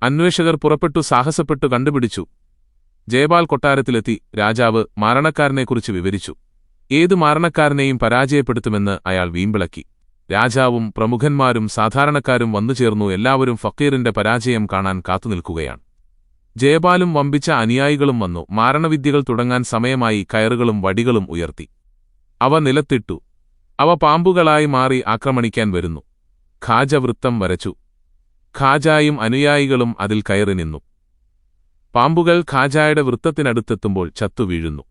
അന്വേഷകർ പുറപ്പെട്ടു. സാഹസപ്പെട്ടു കണ്ടുപിടിച്ചു. ജയപാൽ കൊട്ടാരത്തിലെത്തി. രാജാവ് മാരണക്കാരനെക്കുറിച്ച് വിവരിച്ചു. ഏതു മാരണക്കാരനെയും പരാജയപ്പെടുത്തുമെന്ന് അയാൾ വീമ്പിളക്കി. രാജാവും പ്രമുഖന്മാരും സാധാരണക്കാരും വന്നുചേർന്നു. എല്ലാവരും ഫക്കീറിന്റെ പരാജയം കാണാൻ കാത്തുനിൽക്കുകയാണ്. ജയപാലും വമ്പിച്ച അനുയായികളും വന്നു. മാരണവിദ്യകൾ തുടങ്ങാൻ സമയമായി. കയറുകളും വടികളും ഉയർത്തി. അവ നിലത്തിട്ടു. അവ പാമ്പുകളായി മാറി ആക്രമണിക്കാൻ വരുന്നു. ഖാജ വൃത്തം വരച്ചു. ഖാജായും അനുയായികളും അതിൽ കയറി നിന്നു. പാമ്പുകൾ ഖാജായുടെ വൃത്തത്തിനടുത്തെത്തുമ്പോൾ ചത്തുവീഴുന്നു.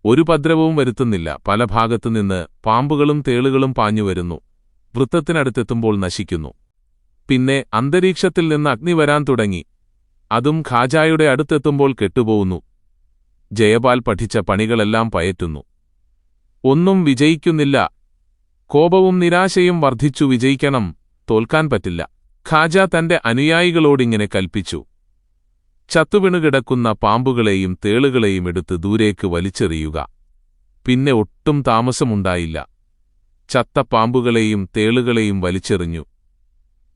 ഒരു ഉപദ്രവവും വരുത്തുന്നില്ല. പല ഭാഗത്തുനിന്ന് പാമ്പുകളും തേളുകളും പാഞ്ഞുവരുന്നു. വൃത്തത്തിനടുത്തെത്തുമ്പോൾ നശിക്കുന്നു. പിന്നെ അന്തരീക്ഷത്തിൽ നിന്ന് അഗ്നി വരാൻ തുടങ്ങി. അതും ഖാജായുടെ അടുത്തെത്തുമ്പോൾ കെട്ടുപോകുന്നു. ജയപാൽ പഠിച്ച പണികളെല്ലാം പയറ്റുന്നു. ഒന്നും വിജയിക്കുന്നില്ല. കോപവും നിരാശയും വർദ്ധിച്ചു. വിജയിക്കണം, തോൽക്കാൻ പറ്റില്ല. ഖാജ തന്റെ അനുയായികളോടിങ്ങനെ കൽപ്പിച്ചു. ചത്തുവിണുകിടക്കുന്ന പാമ്പുകളെയും തേളുകളെയും എടുത്ത് ദൂരേക്ക് വലിച്ചെറിയുക. പിന്നെ ഒട്ടും താമസമുണ്ടായില്ല. ചത്ത പാമ്പുകളെയും തേളുകളെയും വലിച്ചെറിഞ്ഞു.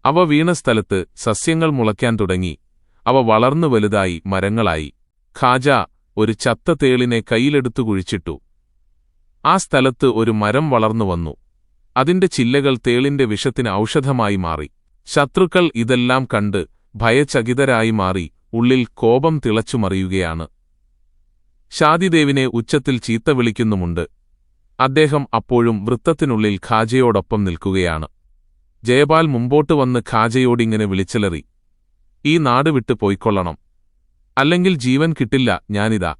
അവ വീണ സ്ഥലത്ത് സസ്യങ്ങൾ മുളയ്ക്കാൻ തുടങ്ങി. അവ വളർന്നു വലുതായി മരങ്ങളായി. ഖാജ ഒരു ചത്ത തേളിനെ കൈയിലെടുത്തു കുഴിച്ചിട്ടു. ആ സ്ഥലത്ത് ഒരു മരം വളർന്നുവന്നു. അതിന്റെ ചില്ലകൾ തേളിന്റെ വിഷത്തിന് ഔഷധമായി മാറി. ശത്രുക്കൾ ഇതെല്ലാം കണ്ട് ഭയചകിതരായി മാറി. ഉള്ളിൽ കോപം തിളച്ചുമറിയുകയാണ്. ഷാദിദേവിനെ ഉച്ചത്തിൽ ചീത്ത വിളിക്കുന്നുമുണ്ട്. അദ്ദേഹം അപ്പോഴും വൃത്തത്തിനുള്ളിൽ ഖാജയോടൊപ്പം നിൽക്കുകയാണ്. ജയപാൽ മുമ്പോട്ട് വന്ന് ഖാജയോടിങ്ങനെ വിളിച്ചലറി. ഈ നാട് വിട്ടു പോയിക്കൊള്ളണം, അല്ലെങ്കിൽ ജീവൻ കിട്ടില്ല. ഞാനിതാ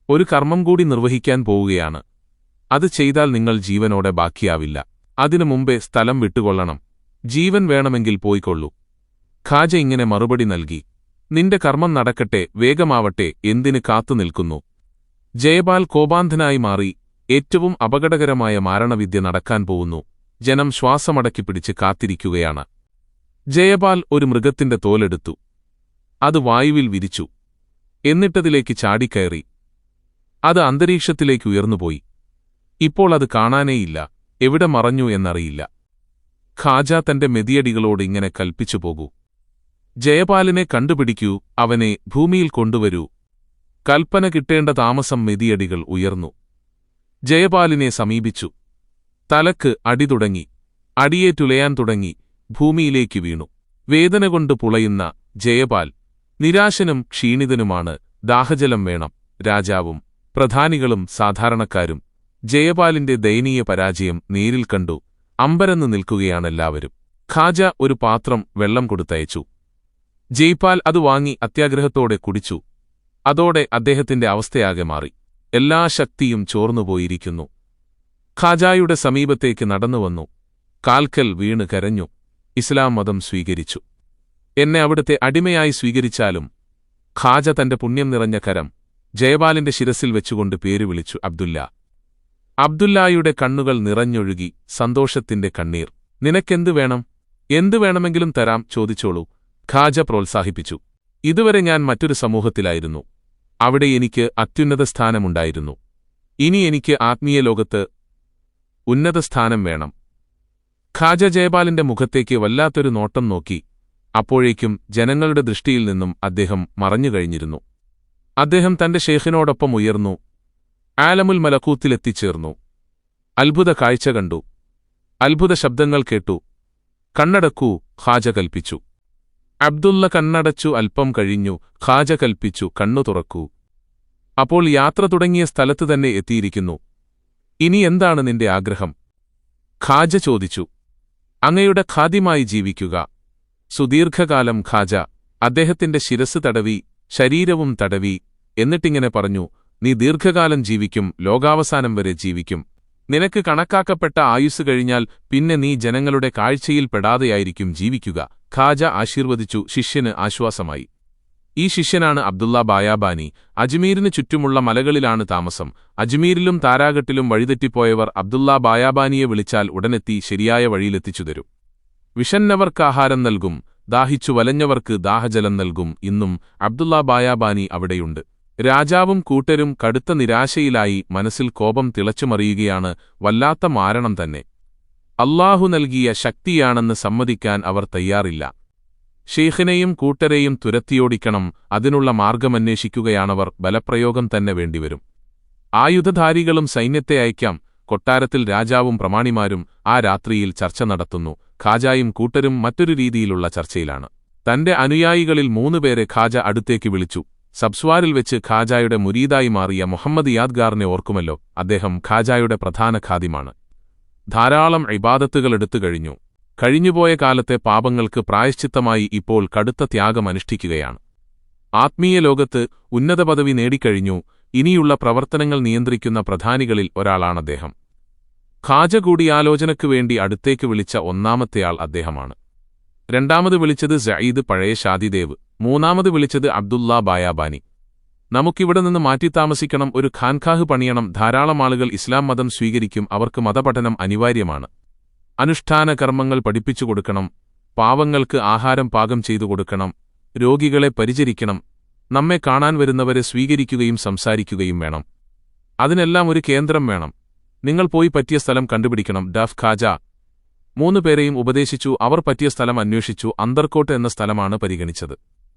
ഒരു കർമ്മം കൂടി നിർവഹിക്കാൻ പോവുകയാണ്. അത് ചെയ്താൽ നിങ്ങൾ ജീവനോടെ ബാക്കിയാവില്ല. അതിനു മുമ്പേ സ്ഥലം വിട്ടുകൊള്ളണം. ജീവൻ വേണമെങ്കിൽ പോയിക്കൊള്ളൂ. ഖാജ ഇങ്ങനെ മറുപടി നൽകി. നിന്റെ കർമ്മം നടക്കട്ടെ, വേഗമാവട്ടെ, എന്തിന് കാത്തുനിൽക്കുന്നു? ജയപാൽ കോപാന്ധനായി മാറി. ഏറ്റവും അപകടകരമായ മാരണവിദ്യ നടക്കാൻ പോകുന്നു. ജനം ശ്വാസമടക്കിപ്പിടിച്ച് കാത്തിരിക്കുകയാണ്. ജയപാൽ ഒരു മൃഗത്തിന്റെ തോലെടുത്തു. അത് വായുവിൽ വിരിച്ചു. എന്നിട്ടതിലേക്ക് ചാടിക്കയറി. അത് അന്തരീക്ഷത്തിലേക്ക് ഉയർന്നുപോയി. ഇപ്പോൾ അത് കാണാനേയില്ല. എവിടെ മറഞ്ഞു എന്നറിയില്ല. ഖാജ തന്റെ മെതിയടികളോട് ഇങ്ങനെ കൽപ്പിച്ചു പോകൂ. ജയപാലിനെ കണ്ടുപിടിക്കൂ, അവനെ ഭൂമിയിൽ കൊണ്ടുവരൂ. കൽപ്പന കിട്ടേണ്ട താമസം. മെതിയടികൾ ഉയർന്നു. ജയപാലിനെ സമീപിച്ചു. തലക്ക് അടി തുടങ്ങി. അടിയേറ്റുലയാൻ തുടങ്ങി. ഭൂമിയിലേക്ക് വീണു. വേദന കൊണ്ട് പുളയുന്ന ജയപാൽ നിരാശനും ക്ഷീണിതനുമാണ്. ദാഹജലം വേണം. രാജാവും പ്രധാനികളും സാധാരണക്കാരും ജയപാലിന്റെ ദയനീയ പരാജയം നേരിൽ കണ്ടു. അമ്പരന്ന് നിൽക്കുകയാണെല്ലാവരും. ഖാജ ഒരു പാത്രം വെള്ളം കൊടുത്തയച്ചു. ജയ്പാൽ അത് വാങ്ങി അത്യാഗ്രഹത്തോടെ കുടിച്ചു. അതോടെ അദ്ദേഹത്തിന്റെ അവസ്ഥയാകെ മാറി. എല്ലാ ശക്തിയും ചോർന്നുപോയിരിക്കുന്നു. ഖാജായുടെ സമീപത്തേക്ക് നടന്നുവന്നു. കാൽക്കൽ വീണ് കരഞ്ഞു. ഇസ്ലാം മതം സ്വീകരിച്ചു. എന്നെ അവിടുത്തെ അടിമയായി സ്വീകരിച്ചാലും. ഖാജ തന്റെ പുണ്യം നിറഞ്ഞ കരം ജയപാലിന്റെ ശിരസിൽ വെച്ചുകൊണ്ട് പേര് വിളിച്ചു, അബ്ദുല്ല. അബ്ദുല്ലായുടെ കണ്ണുകൾ നിറഞ്ഞൊഴുകി സന്തോഷത്തിന്റെ കണ്ണീർ. നിനക്കെന്തു വേണം? എന്തു വേണമെങ്കിലും തരാം, ചോദിച്ചോളൂ, ഖാജ പ്രോത്സാഹിപ്പിച്ചു. ഇതുവരെ ഞാൻ മറ്റൊരു സമൂഹത്തിലായിരുന്നു. അവിടെ എനിക്ക് അത്യുന്നത സ്ഥാനമുണ്ടായിരുന്നു. ഇനി എനിക്ക് ആത്മീയ ലോകത്ത് ഉന്നത സ്ഥാനം വേണം. ഖാജ ജയപാലിന്റെ മുഖത്തേക്ക് വല്ലാത്തൊരു നോട്ടം നോക്കി. അപ്പോഴേക്കും ജനങ്ങളുടെ ദൃഷ്ടിയിൽ നിന്നും അദ്ദേഹം മറഞ്ഞുകഴിഞ്ഞിരുന്നു. അദ്ദേഹം തന്റെ ഷേഖിനോടൊപ്പം ഉയർന്നു. ആലമുൽ മലക്കൂത്തിലെത്തിച്ചേർന്നു. അത്ഭുത കാഴ്ച കണ്ടു. അത്ഭുത ശബ്ദങ്ങൾ കേട്ടു. കണ്ണടക്കൂ, ഖാജ കൽപ്പിച്ചു. അബ്ദുള്ള കണ്ണടച്ചു. അല്പം കഴിഞ്ഞു ഖാജ കൽപ്പിച്ചു, കണ്ണു തുറക്കൂ. അപ്പോൾ യാത്ര തുടങ്ങിയ സ്ഥലത്ത് തന്നെ എത്തിയിരിക്കുന്നു. ഇനി എന്താണ് നിന്റെ ആഗ്രഹം? ഖാജ ചോദിച്ചു. അങ്ങയുടെ ഖാദിമായി ജീവിക്കുക. സുദീർഘകാലം ഖാജ അദ്ദേഹത്തിന്റെ ശിരസ് തടവി, ശരീരവും തടവി. എന്നിട്ടിങ്ങനെ പറഞ്ഞു, നീ ദീർഘകാലം ജീവിക്കും, ലോകാവസാനം വരെ ജീവിക്കും. നിനക്ക് കണക്കാക്കപ്പെട്ട ആയുസ് കഴിഞ്ഞാൽ പിന്നെ നീ ജനങ്ങളുടെ കാഴ്ചയിൽ പെടാതെയായിരിക്കും ജീവിക്കുക. ഖാജ ആശീർവദിച്ചു. ശിഷ്യന് ആശ്വാസമായി. ഈ ശിഷ്യനാണ് അബ്ദുള്ള ബായാബാനി. അജ്മീരിന് ചുറ്റുമുള്ള മലകളിലാണ് താമസം. അജ്മീരിലും താരാഘട്ടിലും വഴിതെറ്റിപ്പോയവർ അബ്ദുള്ള ബായാബാനിയെ വിളിച്ചാൽ ഉടനെത്തി ശരിയായ വഴിയിലെത്തിച്ചുതരും. വിശന്നവർക്ക് ആഹാരം നൽകും, ദാഹിച്ചു വലഞ്ഞവർക്ക് ദാഹജലം നൽകും. ഇന്നും അബ്ദുള്ള ബായാബാനി അവിടെയുണ്ട്. രാജാവും കൂട്ടരും കടുത്ത നിരാശയിലായി. മനസ്സിൽ കോപം തിളച്ചുമറിയുകയാണ്. വല്ലാത്ത മാരണം തന്നെ. അല്ലാഹു നൽകിയ ശക്തിയാണെന്ന് സമ്മതിക്കാൻ അവർ തയ്യാറില്ല. ഷെയ്ഖിനെയും കൂട്ടരെയും തുരത്തിയോടിക്കണം. അതിനുള്ള മാർഗമന്വേഷിക്കുകയാണവർ. ബലപ്രയോഗം തന്നെ വേണ്ടിവരും. ആയുധധാരികളും സൈന്യത്തെ അയക്കാം. കൊട്ടാരത്തിൽ രാജാവും പ്രമാണിമാരും ആ രാത്രിയിൽ ചർച്ച നടത്തുന്നു. ഖാജായും കൂട്ടരും മറ്റൊരു രീതിയിലുള്ള ചർച്ചയിലാണ്. തന്റെ അനുയായികളിൽ 3 പേരെ ഖാജ അടുത്തേക്ക് വിളിച്ചു. സബ്സ്വാരിൽ വെച്ച് ഖാജായുടെ മുരീദായി മാറിയ മുഹമ്മദ് യാദ്ഗാറിനെ ഓർക്കുമല്ലോ. അദ്ദേഹം ഖാജായുടെ പ്രധാന ഖാദിമാണ്. ധാരാളം ഇബാദത്തുകൾ എടുത്തു കഴിഞ്ഞു. കഴിഞ്ഞുപോയ കാലത്തെ പാപങ്ങൾക്ക് പ്രായശ്ചിത്തമായി ഇപ്പോൾ കടുത്ത ത്യാഗം അനുഷ്ഠിക്കുകയാണ്. ആത്മീയ ലോകത്ത് ഉന്നത പദവി നേടിക്കഴിഞ്ഞു. ഇനിയുള്ള പ്രവർത്തനങ്ങൾ നിയന്ത്രിക്കുന്ന പ്രധാനികളിൽ ഒരാളാണദ്ദേഹം. ഖാജ കൂടിയാലോചനയ്ക്കു വേണ്ടി അടുത്തേക്ക് വിളിച്ച ഒന്നാമത്തെയാൾ അദ്ദേഹമാണ്. രണ്ടാമത് വിളിച്ചത് സഈദ് പഴയ ഷാദിദേവ്. മൂന്നാമത് വിളിച്ചത് അബ്ദുള്ള ബായാബാനി. നമുക്കിവിടെ നിന്ന് മാറ്റിത്താമസിക്കണം. ഒരു ഖാൻഖാഹ് പണിയണം. ധാരാളം ആളുകൾ ഇസ്ലാം മതം സ്വീകരിക്കും. അവർക്ക് മതപഠനം അനിവാര്യമാണ്. അനുഷ്ഠാന കർമ്മങ്ങൾ പഠിപ്പിച്ചു കൊടുക്കണം. പാവങ്ങൾക്ക് ആഹാരം പാകം ചെയ്തു കൊടുക്കണം. രോഗികളെ പരിചരിക്കണം. നമ്മെ കാണാൻ വരുന്നവരെ സ്വീകരിക്കുകയും സംസാരിക്കുകയും വേണം. അതിനെല്ലാം ഒരു കേന്ദ്രം വേണം. നിങ്ങൾ പോയി പറ്റിയ സ്ഥലം കണ്ടുപിടിക്കണം. ഡഫ് ഖാജ 3 പേരെയും ഉപദേശിച്ചു. അവർ പറ്റിയ സ്ഥലം അന്വേഷിച്ചു. അന്തർകോട്ട് എന്ന സ്ഥലമാണ് പരിഗണിച്ചത്.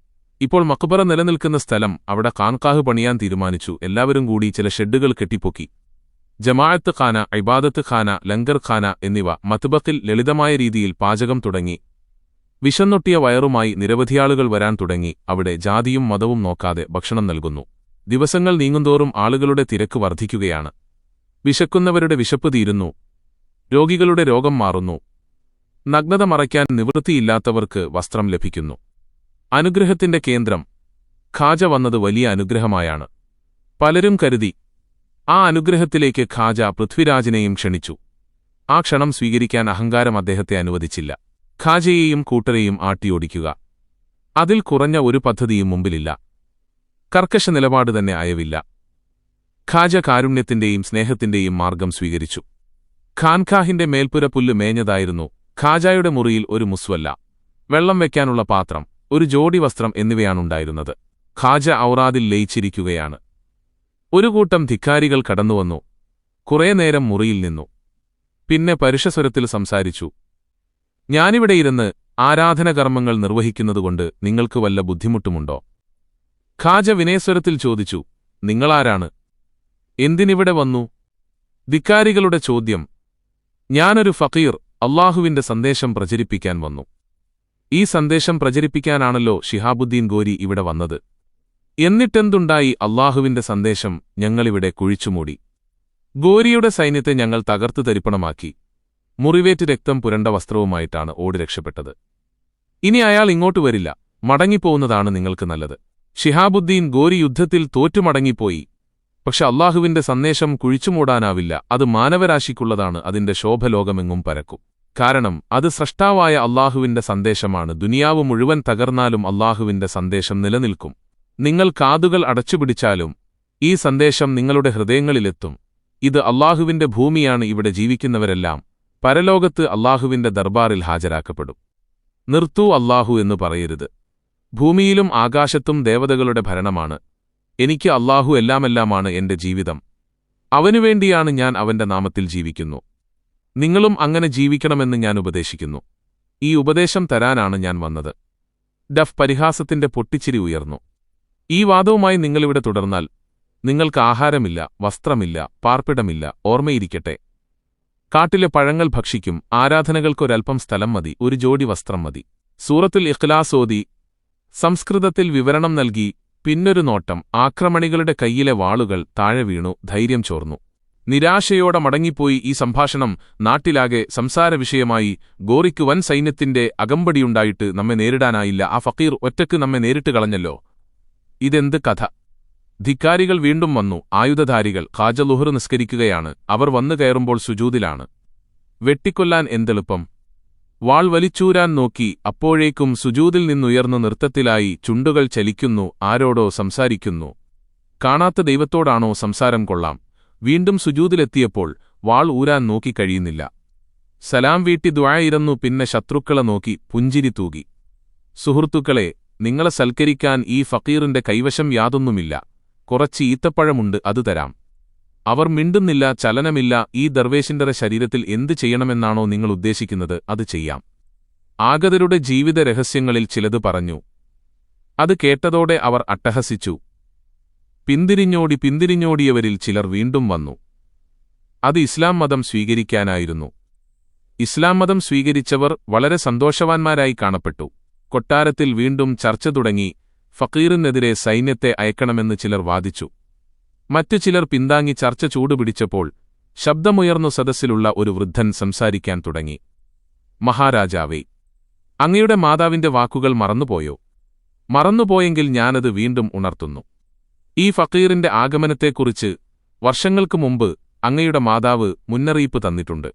ഇപ്പോൾ മക്ബറ നിലനിൽക്കുന്ന സ്ഥലം. അവിടെ ഖാൻഖാഹ് പണിയാൻ തീരുമാനിച്ചു. എല്ലാവരും കൂടി ചില ഷെഡുകൾ കെട്ടിപ്പൊക്കി. ജമാഅത്ത് ഖാന, ഇബാദത്ത് ഖാന, ലങ്കർ ഖാന എന്നിവ. മത്ബഖിൽ ലളിതമായ രീതിയിൽ പാചകം തുടങ്ങി. വിശന്നൊട്ടിയ വയറുമായി നിരവധിയാളുകൾ വരാൻ തുടങ്ങി. അവിടെ ജാതിയും മതവും നോക്കാതെ ഭക്ഷണം നൽകുന്നു. ദിവസങ്ങൾ നീങ്ങുന്തോറും ആളുകളുടെ തിരക്ക് വർദ്ധിക്കുകയാണ്. വിശക്കുന്നവരുടെ വിശപ്പ് തീരുന്നു. രോഗികളുടെ രോഗം മാറുന്നു. നഗ്നത മറയ്ക്കാൻ നിവൃത്തിയില്ലാത്തവർക്ക് വസ്ത്രം ലഭിക്കുന്നു. അനുഗ്രഹത്തിന്റെ കേന്ദ്രം. ഖാജ വന്നത് വലിയ അനുഗ്രഹമായാണ്. പലരും കരുതി. ആ അനുഗ്രഹത്തിലേക്ക് ഖാജ പൃഥ്വിരാജിനെയും ക്ഷണിച്ചു. ആ ക്ഷണം സ്വീകരിക്കാൻ അഹങ്കാരം അദ്ദേഹത്തെ അനുവദിച്ചില്ല. ഖാജയെയും കൂട്ടരെയും ആട്ടിയോടിക്കുക. അതിൽ കുറഞ്ഞ ഒരു പദ്ധതിയും മുമ്പിലില്ല. കർക്കശ നിലപാട് തന്നെ അയവില്ല. ഖാജ കാരുണ്യത്തിന്റെയും സ്നേഹത്തിന്റെയും മാർഗം സ്വീകരിച്ചു. ഖാൻഖാഹിന്റെ മേൽപ്പുര പുല്ല് മേഞ്ഞതായിരുന്നു. ഖാജയുടെ മുറിയിൽ ഒരു മുസ്വല്ല, വെള്ളം വയ്ക്കാനുള്ള പാത്രം, ഒരു ജോഡി വസ്ത്രം എന്നിവയാണുണ്ടായിരുന്നത്. ഖാജ ഔറാദിൽ ലയിച്ചിരിക്കുകയാണ്. ഒരു കൂട്ടം ധിക്കാരികൾ കടന്നുവന്നു. കുറേ നേരം മുറിയിൽ നിന്നു. പിന്നെ പരുഷസ്വരത്തിൽ സംസാരിച്ചു. ഞാനിവിടെയിരുന്ന് ആരാധനകർമ്മങ്ങൾ നിർവഹിക്കുന്നതുകൊണ്ട് നിങ്ങൾക്ക് വല്ല ബുദ്ധിമുട്ടുമുണ്ടോ? ഖാജ വിനയസ്വരത്തിൽ ചോദിച്ചു. നിങ്ങളാരാണ്? എന്തിനിവിടെ വന്നു? ധിക്കാരികളുടെ ചോദ്യം. ഞാനൊരു ഫഖീർ, അല്ലാഹുവിന്റെ സന്ദേശം പ്രചരിപ്പിക്കാൻ വന്നു. ഈ സന്ദേശം പ്രചരിപ്പിക്കാനാണല്ലോ ശിഹാബുദ്ദീൻ ഗോരി ഇവിടെ വന്നത്. എന്നിട്ടെന്തുണ്ടായി? അല്ലാഹുവിന്റെ സന്ദേശം ഞങ്ങളിവിടെ കുഴിച്ചുമൂടി. ഗോരിയുടെ സൈന്യത്തെ ഞങ്ങൾ തകർത്തു തരിപ്പണമാക്കി. മുറിവേറ്റ് രക്തം പുരണ്ട വസ്ത്രവുമായിട്ടാണ് ഓടി രക്ഷപ്പെട്ടത്. ഇനി അയാൾ ഇങ്ങോട്ട് വരില്ല, മടങ്ങിപ്പോകുന്നതാണ് നിങ്ങൾക്ക് നല്ലത്. ഷിഹാബുദ്ദീൻ ഗോരി യുദ്ധത്തിൽ തോറ്റുമടങ്ങിപ്പോയി. പക്ഷെ അല്ലാഹുവിന്റെ സന്ദേശം കുഴിച്ചുമൂടാനാവില്ല. അത് മാനവരാശിക്കുള്ളതാണ്. അതിന്റെ ശോഭ ലോകമെങ്ങും പരക്കും. കാരണം അത് സ്രഷ്ടാവായ അല്ലാഹുവിന്റെ സന്ദേശമാണ്. ദുനിയാവ് മുഴുവൻ തകർന്നാലും അല്ലാഹുവിന്റെ സന്ദേശം നിലനിൽക്കും. നിങ്ങൾ കാതുകൾ അടച്ചുപിടിച്ചാലും ഈ സന്ദേശം നിങ്ങളുടെ ഹൃദയങ്ങളിലെത്തും. ഇത് അല്ലാഹുവിന്റെ ഭൂമിയാണ്. ഇവിടെ ജീവിക്കുന്നവരെല്ലാം പരലോകത്ത് അല്ലാഹുവിന്റെ ദർബാറിൽ ഹാജരാക്കപ്പെടും. നിർത്തൂ അല്ലാഹു എന്ന് പറയരുത്. ഭൂമിയിലും ആകാശത്തും ദേവതകളുടെ ഭരണമാണ്. എനിക്ക് അല്ലാഹു എല്ലാമെല്ലാമാണ് എന്റെ ജീവിതം. അവനുവേണ്ടിയാണ് ഞാൻ അവന്റെ നാമത്തിൽ ജീവിക്കുന്നു. നിങ്ങളും അങ്ങനെ ജീവിക്കണമെന്ന് ഞാൻ ഉപദേശിക്കുന്നു. ഈ ഉപദേശം തരാനാണ് ഞാൻ വന്നത്. ഡഫ് പരിഹാസത്തിന്റെ പൊട്ടിച്ചിരി ഉയർന്നു. ഈ വാദവുമായി നിങ്ങളിവിടെ തുടർന്നാൽ നിങ്ങൾക്ക് ആഹാരമില്ല, വസ്ത്രമില്ല, പാർപ്പിടമില്ല. ഓർമ്മയിരിക്കട്ടെ, കാട്ടിലെ പഴങ്ങൾ ഭക്ഷിക്കും. ആരാധനകൾക്കൊരൽപ്പം സ്ഥലം മതി, ഒരു ജോഡി വസ്ത്രം മതി. സൂറത്തുൽ ഇഖ്ലാസ് ഓതി സംസ്കൃതത്തിൽ വിവരണം നൽകി. പിന്നൊരു നോട്ടം. ആക്രമണികളുടെ കയ്യിലെ വാളുകൾ താഴെ വീണു. ധൈര്യം ചോർന്നു. നിരാശയോടെ മടങ്ങിപ്പോയി. ഈ സംഭാഷണം നാട്ടിലാകെ സംസാരവിഷയമായി. ഗോറിക്ക് വൻ സൈന്യത്തിന്റെ അകമ്പടിയുണ്ടായിട്ട് നമ്മെ നേരിടാനായില്ല. ആ ഫക്കീർ ഒറ്റയ്ക്ക് നമ്മെ നേരിട്ട് കളഞ്ഞല്ലോ. ഇതെന്ത് കഥ? ധിക്കാരികൾ വീണ്ടും വന്നു. ആയുധധാരികൾ. ഖാജ ളുഹ്ർ നിസ്കരിക്കുകയാണ്. അവർ വന്നു കയറുമ്പോൾ സുജൂദിലാണ്. വെട്ടിക്കൊല്ലാൻ എന്തെളുപ്പം. വാൾ വലിച്ചൂരാൻ നോക്കി. അപ്പോഴേക്കും സുജൂദിൽ നിന്നുയർന്നു നൃത്തത്തിലായി. ചുണ്ടുകൾ ചലിക്കുന്നു. ആരോടോ സംസാരിക്കുന്നു. കാണാത്ത ദൈവത്തോടാണോ സംസാരം? കൊള്ളാം. വീണ്ടും സുജൂദിലെത്തിയപ്പോൾ വാൾ ഊരാൻ നോക്കിക്കഴിയുന്നില്ല. സലാം വീട്ടി ദുആയിരുന്നു. പിന്നെ ശത്രുക്കളെ നോക്കി പുഞ്ചിരി തൂകി. സുഹൃത്തുക്കളെ, നിങ്ങളെ സൽക്കരിക്കാൻ ഈ ഫക്കീറിന്റെ കൈവശം യാതൊന്നുമില്ല. കുറച്ച് ഈത്തപ്പഴമുണ്ട്, അത് തരാം. അവർ മിണ്ടുന്നില്ല, ചലനമില്ല. ഈ ദർവേശിന്റെ ശരീരത്തിൽ എന്തു ചെയ്യണമെന്നാണോ നിങ്ങൾ ഉദ്ദേശിക്കുന്നത്, അത് ചെയ്യാം. ആഗതരുടെ ജീവിത രഹസ്യങ്ങളിൽ ചിലത് പറഞ്ഞു. അത് കേട്ടതോടെ അവർ അട്ടഹസിച്ചു. പിന്തിരിഞ്ഞോടിയവരിൽ ചിലർ വീണ്ടും വന്നു. അത് ഇസ്ലാം മതം സ്വീകരിക്കാനായിരുന്നു. ഇസ്ലാം മതം സ്വീകരിച്ചവർ വളരെ സന്തോഷവാന്മാരായി കാണപ്പെട്ടു. കൊട്ടാരത്തിൽ വീണ്ടും ചർച്ച തുടങ്ങി. ഫക്കീറിനെതിരെ സൈന്യത്തെ അയക്കണമെന്ന് ചിലർ വാദിച്ചു. മറ്റു ചിലർ പിന്താങ്ങി. ചർച്ച ചൂടുപിടിച്ചപ്പോൾ ശബ്ദമുയർന്നു സദസ്സിലുള്ള ഒരു വൃദ്ധൻ സംസാരിക്കാൻ തുടങ്ങി. മഹാരാജാവേ, അങ്ങയുടെ മാതാവിന്റെ വാക്കുകൾ മറന്നുപോയോ? മറന്നുപോയെങ്കിൽ ഞാനത് വീണ്ടും ഉണർത്തുന്നു. ഈ ഫക്കീറിന്റെ ആഗമനത്തെക്കുറിച്ച് വർഷങ്ങൾക്ക് മുമ്പ് അങ്ങയുടെ മാതാവ് മുന്നറിയിപ്പ് തന്നിട്ടുണ്ട്.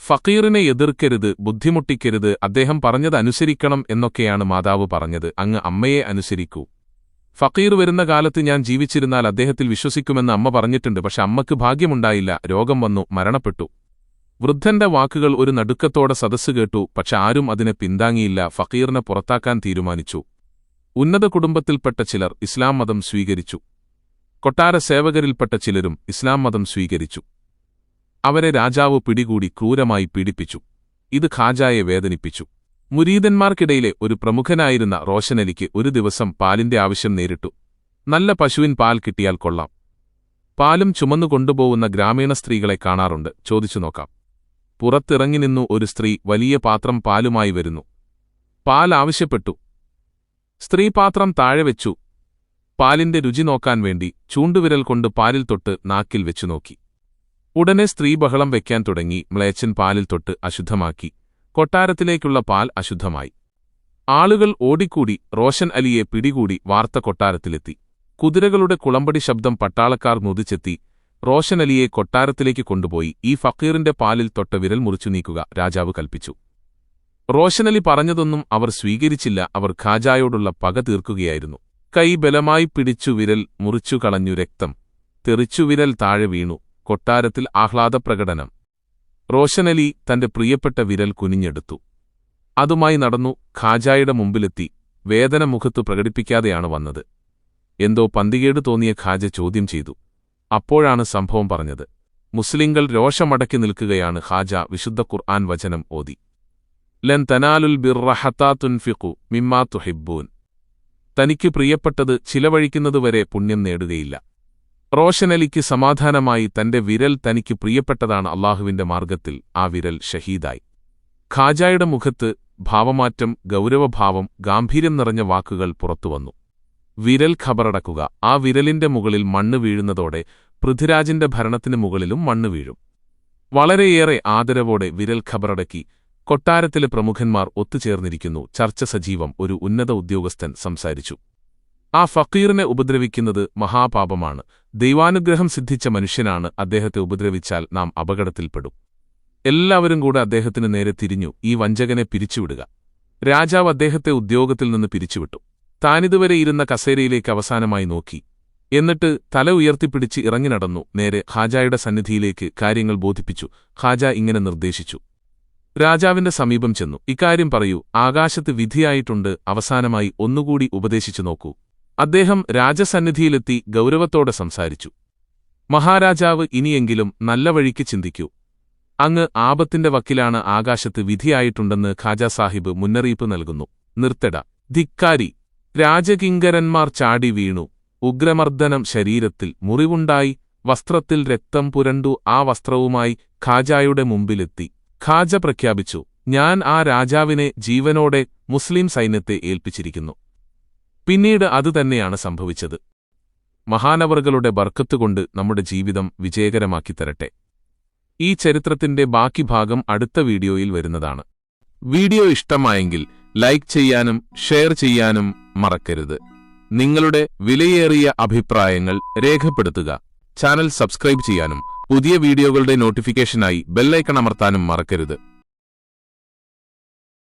ഫക്കീറിനെ എതിർക്കരുത്, ബുദ്ധിമുട്ടിക്കരുത്. അദ്ദേഹം പറഞ്ഞത് അനുസരിക്കണം എന്നൊക്കെയാണ് മാതാവ് പറഞ്ഞത്. അങ്ങ് അമ്മയെ അനുസരിക്കൂ. ഫക്കീർ വരുന്ന കാലത്ത് ഞാൻ ജീവിച്ചിരുന്നാൽ അദ്ദേഹത്തിൽ വിശ്വസിക്കുമെന്ന് അമ്മ പറഞ്ഞിട്ടുണ്ട്. പക്ഷെ അമ്മക്ക് ഭാഗ്യമുണ്ടായില്ല. രോഗം വന്നു, മരണപ്പെട്ടു. വൃദ്ധന്റെ വാക്കുകൾ ഒരു നടുക്കത്തോടെ സദസ്സ് കേട്ടു. പക്ഷെ ആരും അതിനെ പിന്താങ്ങിയില്ല. ഫക്കീറിനെ പുറത്താക്കാൻ തീരുമാനിച്ചു. ഉന്നത കുടുംബത്തിൽപ്പെട്ട ചിലർ ഇസ്ലാം മതം സ്വീകരിച്ചു. കൊട്ടാര സേവകരിൽപ്പെട്ട ചിലരും ഇസ്ലാം മതം സ്വീകരിച്ചു. അവരെ രാജാവ് പിടികൂടി ക്രൂരമായി പീഡിപ്പിച്ചു. ഇത് ഖാജായെ വേദനിപ്പിച്ചു. മുരീദന്മാർക്കിടയിലെ ഒരു പ്രമുഖനായിരുന്ന റോഷനലിക്ക് ഒരു ദിവസം പാലിന്റെ ആവശ്യം നേരിട്ടു. നല്ല പശുവിൻ പാൽ കിട്ടിയാൽ കൊള്ളാം. പാലും ചുമന്നുകൊണ്ടുപോകുന്ന ഗ്രാമീണ സ്ത്രീകളെ കാണാറുണ്ട്. ചോദിച്ചു നോക്കാം. പുറത്തിറങ്ങി നിന്നു ഒരു സ്ത്രീ വലിയ പാത്രം പാലുമായി വരുന്നു. പാൽ ആവശ്യപ്പെട്ടു. സ്ത്രീ പാത്രം താഴെ വെച്ചു. പാലിന്റെ രുചി നോക്കാൻ വേണ്ടി ചൂണ്ടുവിരൽ കൊണ്ട് പാലിൽ തൊട്ട് നാക്കിൽ വെച്ചു നോക്കി. ഉടനെ സ്ത്രീ ബഹളം വയ്ക്കാൻ തുടങ്ങി. മ്ലേച്ഛൻ പാലിൽ തൊട്ട് അശുദ്ധമാക്കി. കൊട്ടാരത്തിലേക്കുള്ള പാൽ അശുദ്ധമായി. ആളുകൾ ഓടിക്കൂടി. റോഷൻ അലിയെ പിടികൂടി. വാർത്ത കൊട്ടാരത്തിലെത്തി. കുതിരകളുടെ കുളമ്പടി ശബ്ദം. പട്ടാളക്കാർ നുതിച്ചെത്തി. റോഷൻ അലിയെ കൊട്ടാരത്തിലേക്ക് കൊണ്ടുപോയി. ഈ ഫക്കീറിന്റെ പാലിൽ തൊട്ട വിരൽ മുറിച്ചു നീക്കുക രാജാവ് കൽപ്പിച്ചു. റോഷനലി പറഞ്ഞതൊന്നും അവർ സ്വീകരിച്ചില്ല. അവർ ഖാജായോടുള്ള പക തീർക്കുകയായിരുന്നു. കൈ ബലമായി പിടിച്ചു. വിരൽ മുറിച്ചു കളഞ്ഞു. രക്തം തെറിച്ചു. വിരൽ താഴെ വീണു. കൊട്ടാരത്തിൽ ആഹ്ലാദപ്രകടനം. റോഷനലി തന്റെ പ്രിയപ്പെട്ട വിരൽ കുനിഞ്ഞെടുത്തു. അതുമായി നടന്നു. ഖാജായുടെ മുമ്പിലെത്തി. വേദന മുഖത്തു പ്രകടിപ്പിക്കാതെയാണ് വന്നത്. എന്തോ പന്തികേട് തോന്നിയ ഖാജ ചോദ്യം ചെയ്തു. അപ്പോഴാണ് സംഭവം പറഞ്ഞത്. മുസ്ലിങ്ങൾ രോഷമടക്കി നിൽക്കുകയാണ്. ഖാജ വിശുദ്ധ ഖുർആൻ വചനം ഓതി. ലൻ തനാലുൽ ബിർറ ഹത്താ തുൻഫിഖു മിമ്മാ തുഹിബ്ബൂൻ. തനിക്ക് പ്രിയപ്പെട്ടത് ചിലവഴിക്കുന്നതുവരെ പുണ്യം നേടുകയില്ല. റോഷനലിക്ക് സമാധാനമായി. തന്റെ വിരൽ തനിക്ക് പ്രിയപ്പെട്ടതാണ്. അല്ലാഹുവിന്റെ മാർഗ്ഗത്തിൽ ആ വിരൽ ഷഹീദായി. ഖാജായുടെ മുഖത്ത് ഭാവമാറ്റം, ഗൗരവഭാവം, ഗാംഭീര്യം നിറഞ്ഞ വാക്കുകൾ പുറത്തുവന്നു. വിരൽ ഖബറടക്കുക. ആ വിരലിന്റെ മുകളിൽ മണ്ണ് വീഴുന്നതോടെ പൃഥ്വിരാജിന്റെ ഭരണത്തിന് മുകളിലും മണ്ണ് വീഴും. വളരെയേറെ ആദരവോടെ വിരൽ ഖബറടക്കി. കൊട്ടാരത്തിലെ പ്രമുഖന്മാർ ഒത്തുചേർന്നിരിക്കുന്നു. ചർച്ച സജീവം. ഒരു ഉന്നത ഉദ്യോഗസ്ഥൻ സംസാരിച്ചു. ആ ഫക്കീറിനെ ഉപദ്രവിക്കുന്നത് മഹാപാപമാണ്. ദൈവാനുഗ്രഹം സിദ്ധിച്ച മനുഷ്യനാണ്. അദ്ദേഹത്തെ ഉപദ്രവിച്ചാൽ നാം അപകടത്തിൽപ്പെടും. എല്ലാവരും കൂടെ അദ്ദേഹത്തിന് നേരെ തിരിഞ്ഞു. ഈ വഞ്ചകനെ പിരിച്ചുവിടുക. രാജാവ് അദ്ദേഹത്തെ ഉദ്യോഗത്തിൽ നിന്ന് പിരിച്ചുവിട്ടു. താനിതുവരെ ഇരുന്ന കസേരയിലേക്ക് അവസാനമായി നോക്കി. എന്നിട്ട് തല ഉയർത്തിപ്പിടിച്ച് ഇറങ്ങി നടന്നു. നേരെ ഖാജായുടെ സന്നിധിയിലേക്ക് കാര്യങ്ങൾ ബോധിപ്പിച്ചു. ഖാജ ഇങ്ങനെ നിർദ്ദേശിച്ചു. രാജാവിന്റെ സമീപം ചെന്നു. ഇക്കാര്യം പറയൂ. ആകാശത്ത് വിധിയായിട്ടുണ്ട്. അവസാനമായി ഒന്നുകൂടി ഉപദേശിച്ചു നോക്കൂ. അദ്ദേഹം രാജസന്നിധിയിലെത്തി ഗൗരവത്തോടെ സംസാരിച്ചു. മഹാരാജാവ്, ഇനിയെങ്കിലും നല്ല വഴിക്ക് ചിന്തിക്കൂ. അങ്ങ് ആപത്തിന്റെ വക്കിലാണ്. ആകാശത്ത് വിധിയായിട്ടുണ്ടെന്ന് ഖാജാ സാഹിബ് മുന്നറിയിപ്പ് നൽകുന്നു. നിർത്തട, ധിക്കാരി! രാജകിങ്കരന്മാർ ചാടി വീണു. ഉഗ്രമർദ്ദനം. ശരീരത്തിൽ മുറിവുണ്ടായി. വസ്ത്രത്തിൽ രക്തം പുരണ്ടു. ആ വസ്ത്രവുമായി ഖാജായുടെ മുമ്പിലെത്തി. ഖാജ പ്രഖ്യാപിച്ചു, ഞാൻ ആ രാജാവിനെ ജീവനോടെ മുസ്ലിം സൈന്യത്തെ ഏൽപ്പിച്ചിരിക്കുന്നു. പിന്നീട് അതുതന്നെയാണ് സംഭവിച്ചത്. മഹാനവറുകളുടെ ബർക്കത്തുകൊണ്ട് നമ്മുടെ ജീവിതം വിജയകരമാക്കി തരട്ടെ. ഈ ചരിത്രത്തിന്റെ ബാക്കി ഭാഗം അടുത്ത വീഡിയോയിൽ വരുന്നതാണ്. വീഡിയോ ഇഷ്ടമായെങ്കിൽ ലൈക്ക് ചെയ്യാനും ഷെയർ ചെയ്യാനും മറക്കരുത്. നിങ്ങളുടെ വിലയേറിയ അഭിപ്രായങ്ങൾ രേഖപ്പെടുത്തുക. ചാനൽ സബ്സ്ക്രൈബ് ചെയ്യാനും പുതിയ വീഡിയോകളുടെ നോട്ടിഫിക്കേഷനായി ബെല്ലൈക്കൺ അമർത്താനും മറക്കരുത്.